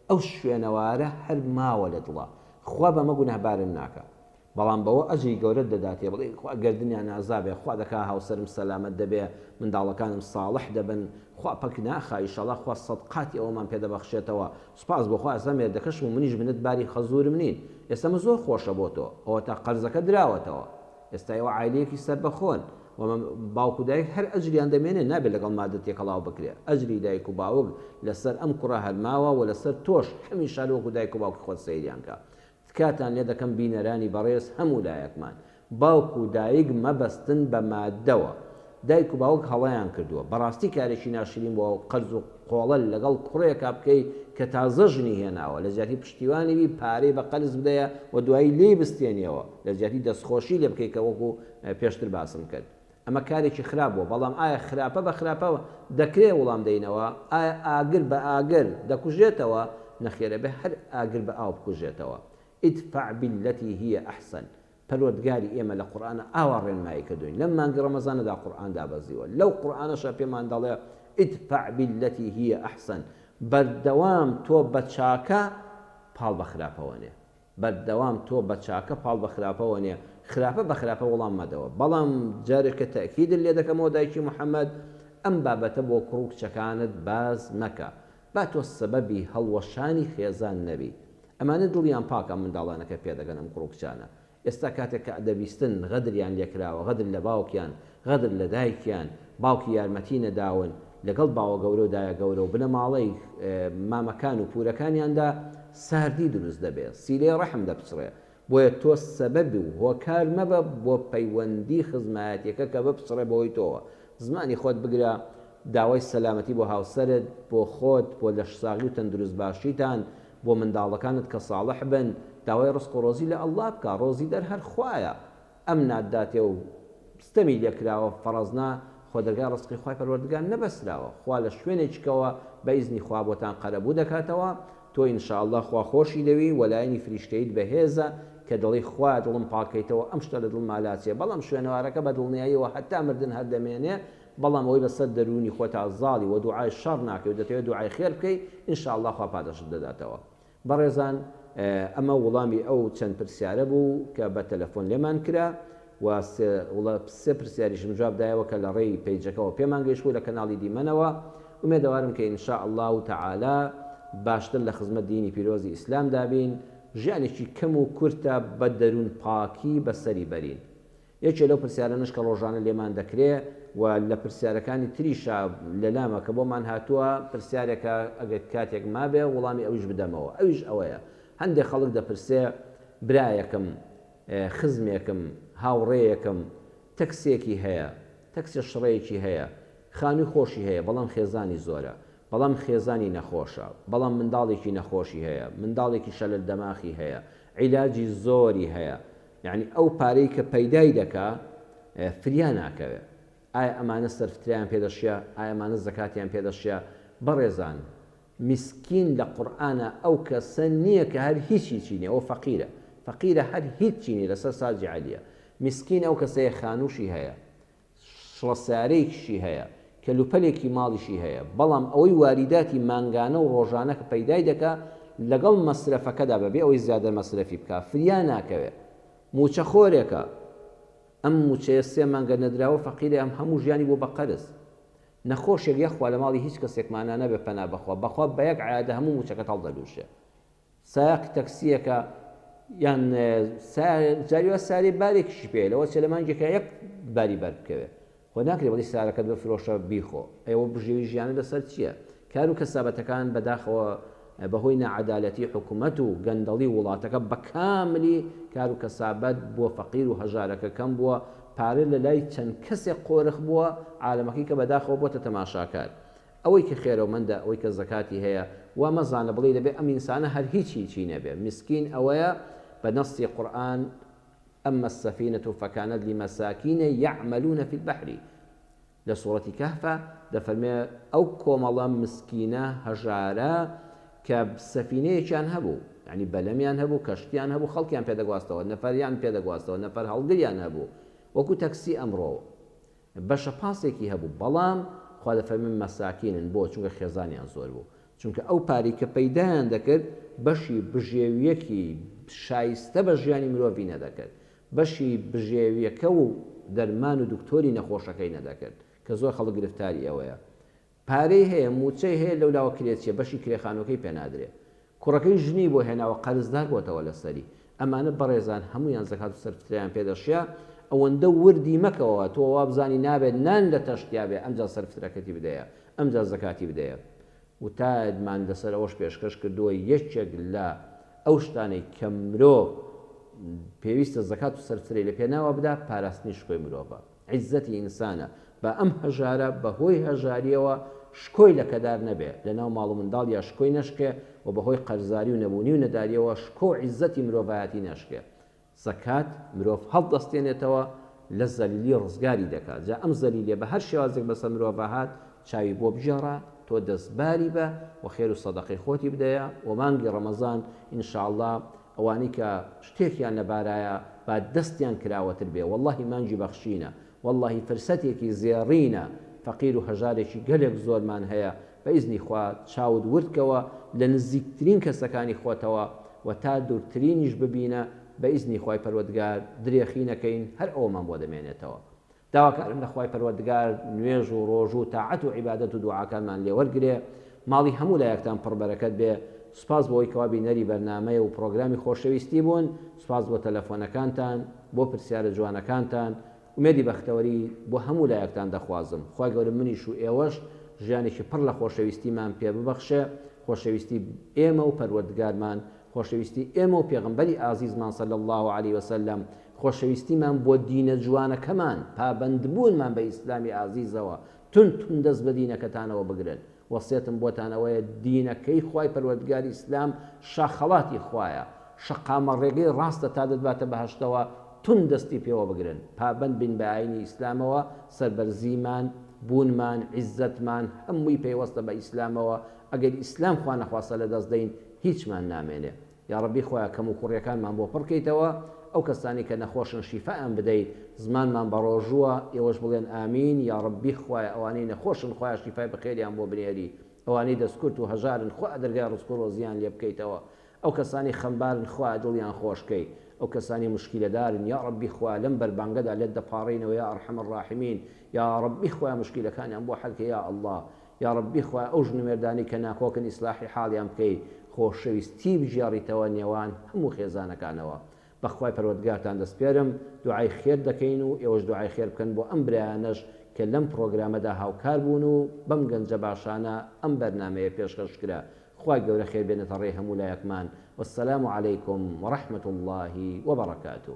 ئەو شوێنەوارە هەر ماوە لە دڵە خوا بەمە گوناهبارم ناکە بەڵام بەوە ئەجری گەورەت دەداتێ بڵێ خوا گردنیان ئازابێ خوا دەکا هاوسەرم سەلامەت دەبێ منداڵەکانم ساڵح دەبن خوا پەک ناخا ئینشەڵڵا خوا سەدقاتی ئەومان پێدەبەخشێتەوە سوپاس بۆ خوا ئێستا مێردەکەشم و منیش بنت باری خەزورم نین ئێستا من زۆر خۆشە بۆ تۆ ئەوە تا قەرزەکە دراوەتەوە ئێستا ئێوە عایلەیەکی سەربەخۆن باوک و دایک هەر ئەجریان دەمێنێ نابێت لەگەڵ مادە تێکەڵاو بکرێ ئەجری دایک و باوک لەسەر ئەم کوڕە هەرماوە و لەسەر تۆش هەمیشە وەکو دایک و باوکی خۆت سەیریان کە تکاتان لێ دەکەم بینەرانی بەڕێز هەموو لایەکمان باوک و دایک مەبەستن بە مادەوە دایک و باوک هەڵەیان کردووە بەڕاستی کارێکی ناشرین بۆ قەرز و قۆڵەل لەگەڵ کوڕێکا بکەی کە تازە ژنی هێناوە لە جیاتی پشتیوانیوی پارەی بە قەرز بدەیە و دوایی لێ بستێنیەوە لە جیاتی دەستخۆشی لێ بکەی کە وەکو پێشتر باسم کرد ئەمە کارێکی خراپ بووە بەڵام ئایا خراپە بە خراپەوە دەکرێ وەڵام دەینەوە ئایا ئاگر بە ئاگر دەکوژێتەوە نەخێرە بێ هەر ئاگر بە ئاو بکوژێتەوە ادفع بالتي هي أحسن پەروەردگاری ئێمە لە قورئانە ئاوا ڕێنمایی کردوین لەم مانگی ڕەمەزانەدا قورئان دابەزیوە لەو قورئانەشە پێمان دەڵێ ادفع بالتي هي أحسن بەردەوام تۆ بە چاکە پاڵ بە خراپەوە نێ بەردەوام تۆ بە چاکە پاڵ بە خراپەوە نێ خراپە بە خراپە وەڵام مەدەوە بەڵام جارێکە تەکیدت لێ دەکەمەوە دایکی محەممەد ئەم بابەتە بۆ کوڕ و کچەکانت باز مەکە با تۆ سەبەبی هەڵوەشانی خێزان نەبی ئەمانە دڵیان پاکە منداڵانەکە پێدەگەن ئەم کوڕ و کچانە ئێستا کاتێک کە دەبیستن غەدریان لێکراوە غەدر لە باوکیان غەدر لە دایکیان باوکی یارمەتی نەداون لەگەڵ باوە گەورە و دایە گەورە و بنە ماڵەی مامەکان و پورەکانیاندا ساردی دروست دەبێت سیلەی ڕەحم دەپچڕێ بۆیە تۆ سەبەبی و هۆکار مەبە بۆ پەیوەندی خزمەتیەکە کە بپچڕێ بۆی تۆوە زمانی خۆت بگرە داوای سەلامەتی بۆ هاوسەرت بۆ خۆت بۆ لەشساغی و تەندروست باشیتان بۆ منداڵەکانت کە ساڵح بن داوای ڕزق و ڕۆزی لە ئەڵڵا بکە ڕۆزی دەر هەر خوایە ئەم ناداتێ و ستەمی لێکراوە فەڕەزنا خۆ دەرگا ڕزقی خوای پەروەردگار نەبەستراوە خوا لە شوێنێکەوە بە ئیزنی خوا بۆتان قەرەبوو دەکاتەوە تۆ ئینشاءالله خوا خۆشی دەوی وەلایەنی فریشتەیت بەهێزە کە دڵی خوا دڵم پاکەیتەوە ئەم شتە لە دڵ مالاچێ بەڵام شوێنەوارەکە بە دڵنیاییەوە هەتا مردن هەر دەمێنێ بەڵام ئەوەی بەسەر دەرونی خۆتا زاڵی و دوعای شەڕ ناکەی و دەتەوێت دوعای خێر بکەی ئینشاءالله خوا پاداشت دەداتەوە بەڕێزان ئەمە وەڵامی ئەو چەند پرسیارە بوو کە بە تەلەفۆن لێمان کرا و سێ پرسیاریشم جواب دایەوە کە لە ڕێی پیجەکەەوە پێمان گەیشتووە لە کەناڵی دیمەنەوە ومێدەوارم کە ئینشاءالله تعالی باشتر لە خزمەت دینی پیرۆزی ئیسلام دابین ژیانێکی کەم و کورتە بە دەروون پاکی بەسەری بەرین یەکێ لەو پرسیارانش کە ڕۆژانە لێمان دەکرێ و لە پرسیارەکانی تریشە لەلامە کە بۆمان هاتووە پرسیارێکە ئەگەر کاتێک مابێ وەڵامی ئەویش بدەمەوە ئەویش ئەوەیە هەندێک خەڵک دەپرسێ برایەکەم خزمێکم هاوڕێیەکم تەکسێکی هەیە تەکسی شڕەیەکی هەیە خانووی خۆشی هەیە بەڵام خێزانی زۆرە بەڵام خێزانی نەخۆشە بەڵام منداڵێکی نەخۆشی هەیە منداڵێکی شەلل دەماخی هەیە عیلاجی زۆری هەیە یعنی ئەو پارەی کە پەیدای دەکا فریا ناکەوێت ئایا ئەمانە سەرفتریان پێدەشیە ئایا ئەمانە زەکاتیان پێدەشیە بەڕێزان مسکین لە قورئانە ئەو کەسە نییە کە هەر هیچی چینێ ئەو فەقیرە هەر هیچ چینی لەسەر ساجی عالیە مسکین ئەو کەسەیە خانووشی هەیە شڵەسارەیەکیشی هەیە کەلوپەلێکی ماڵیشی هەیە بەڵام ئەوەی واریداتی مانگانە و ڕۆژانە کە پەیدای دەکا لەگەڵ مەسرەفەکەدا بەبێ ئەوەی زیادە مەسرەفی بکە فریان ناکەوێت موچە خۆرێکە ئەم موچەیە 3 مانگە نەدراوە فەقیرە ئەم هەموو ژیانی بۆ بە قەرز نەخۆشێک یەخوا لە ماڵی هیچ کەسێکمانە نەبێ پەنا بەخوا بە یەک عادە هەموو موچەکە هەڵدەلووشێ سایق تەکسیەکە یان جاریوە ساری بارێکیشی پێ لەوە چە لە مانگێکە یەک باری بەر بکەوێت خۆ ناکرێت بەڵی سارەکەت بە فرۆشە بیخۆ ئێوە بژێوی ژیانە لەسەر چییە کار و کەسابەتەکان بەداخەوە بەهۆی نەعەدالەتی حکوومەت و گەندەڵی وڵاتەکە بە کاملی کار و کەسابەت بۆ فەقیر و هەژارەکە کەم بووە پارە لە لای چەند کەسێک قۆرخ بووە عالەمەکەی کە بەداخەوە بۆتە تەماشاکار ئەوەی کە خێرەومەندە ئەوەی کە زەکاتی هەیە وا مەزانە بڵێ دەبێ ئەم ئینسانە هەر هیچی نەبێ مسکین ئەوەیە بە نەسی قورئان ئەمە السەفینەة فەکانەت لمەساکین یعملون فی البحر لە سوورەتی کەهفە دەفەرمێ ئەو کۆمەڵە مسکینە هەژارە کە سەفینەیەکیان هەبوو یعنی بەلەمیان هەبوو کەشتیان هەبوو خەڵکیان پێدەگواستەوە نەفەریان پێدەگواستەوە نەفەر هەڵگریان هەبوو وەکو تەکسی ئەمڕۆ بەشە پاسێکی هەبوو بەڵام خوا دەفەرمێ مەساکینن بۆ چونکە خێزانیان زۆر بوو چونکە ئەو پاری کە پەیدایان دەکرد بەشی بژێویەکی شایستە بە ژیانی مرۆڤی نەدەکرد بەشی بژێویەکە و دەرمان و دکتۆری نەخۆشەکەی نەدەکرد کە زۆر خەڵک گرفتاری ئەوەیە پارەی هەیە موچەی هەیە لەولاوە کرێتیە بەشی کرێخانەکەی پێنادرێت کوڕەکەی ژنی بۆ هێناوە قەرزدار بۆتەوە لەسەری ئەمانە بەڕێزان هەمویان زەکات و سەرفتریان پێدەشیا ئەوەندە وردی مەکەوە تۆ وا بزانی نابێت نان لە تەشتیا بێ ئەمجا سەرفترەکەتی بدەیە ئەمجا زەکاتی بدەیە و تادمان لەسەر ئەوەش پێشکەش کردووە یەکێک لە ئەو شتانەی کە مرۆڤ پێویستە زەکات و سەرفترەی لە پێناوە بدا پاراستنی شکۆی مرۆڤە عیزەتی ئینسانە بە ئەم هەژارە بەهۆی هەژاریەوە شکۆی لە کەدار نەبێ لە ناو ماڵ و منداڵ یا شکۆی نەشکێ و بەهۆی قەرزاری و نەبوونی و نەداریەوە شکۆ عیزەتی مرۆڤایەتی نەشکێ زەکات مرۆڤ هەڵدەستێنێتەوە لە زەلیلی ڕزگاری دەکات جا ئەم زەلیلێ بە هەر شێوازێک بەسەر مرۆڤ هات چاوی بۆ بژێڕە تۆ دەستباری بە و خێر و سەدەقەی خۆتی بدەیە و مانگی ڕەمەزان ئینشاءڵڵا ئەوانەی کە شتێکیان لەبارایە با دەستیان کراوەتر بێ وەڵڵاهی مانگی بەخشینە وەڵڵاهی فرسەتێکی زێڕینە فەقیر و هەژارێکی گەلێک زۆرمان هەیە بە ئیزنی خوا چاود وردکەوە لە نزیکترین کەسەکانی خۆتەوە و تا دوورترینیش ببینە بە ئیزنی خوای پەروەردگار درێخی نەکەین هەر ئەومان بۆ دەمێنێتەوە داواکارم لە خوای پەروەردگار نوێژ و ڕۆژ و تاعەت و عیبادەت و دوعاکانمان لێوەرگرێ ماڵی هەموو لایەکتان پڕبەرەکەت بێ سوپاس بۆەوەی کەوا بینەری بەرنامەیە و پرۆگرامی خۆشەویستی بوون سوپاس بۆ تەلەفۆنەکانتان بۆ پرسیارە جوانەکانتان ومێدی بەختەوەری بۆ هەموو لایەکتان دەخوازم خوای گەورە منیش و ئێوەش ژیانێکی پڕ لە خۆشەویستیمان پێ ببەخشێ خۆشەویستی ئێمە و پەروەردگارمان خۆشەویستی ئێمە و پێغەمبەری ئازیزمان صلی الله علیه وسلم خۆشەویستیمان بۆ دینە جوانەکەمان پابەندبوونمان بە ئیسلامی ئازیزەوە تون دەست بە دینەکەتانەوە بگرن وەسیەتم بۆتانەوەیە دینەکەی خوای پەروەردگاری ئیسلام شاخەڵاتی خوایە شەقامە ڕێگەی ڕاستە تا دەدباتە بەهەشتەوە تون دەستی پێوە بگرن پابەند بین بە ئاینی ئیسلامەوە سەربەرزیمان بوونمان عیزەتمان هەمووی پێوەستە بە ئیسلامەوە ئەگەر ئیسلام خوا نەخواستە لە دەست دەین هیچمان نامێنێ یا ڕەبی خۆیان کەم و کوڕیەکانمان بۆ پڕکەیتەوە ئەو کەسانی کە نەخۆشن شیفایان بدەیت زمانمان بەڕۆژووە ئێوەش بڵێن ئامین یا ڕەبی خۆیان ئەوانەی نەخۆشن خۆیان شیفای بەخێریان بۆ بنێری ئەوانەی دەستکورت و هەژارن خوا دەرگای ڕزق و ڕۆزیان لێ بکەیتەوە ئەو کەسانی خەمبارن خوا دڵیان خۆشکەی ئەو کەسانی مشکیلەدارن یا ڕەبی خوا لەم بەربانگەدا لێت دەپاڕینەوە یا ئەرحەم الراحمین یا ڕەبی خوا مشکیلەکانیان بۆ حەلکە یا ئەڵڵا یا ڕەبی خوا ئەو ژنوێردانی کە ناکۆکن ئیسلاحی حاڵیان بکەی خۆشەویستی بژێڕیتەوە نێوان هەموو خێزانەکانەوە بەخوای پەروەردگارتان دەسپێرم دوعای خێر دەکەین و ئێوەش دوعای خێر بکەن بۆ ئەم برایانەش کە لەم پرۆگرامەدا هاوکار بوون و بەم گەنجە باشانە ئەم بەرنامەیە پێشکەش کرا خوای گەورە خێر بێنێتە ڕێی هەموو لایەکمان والسلام عليكم ورحمة الله وبركاته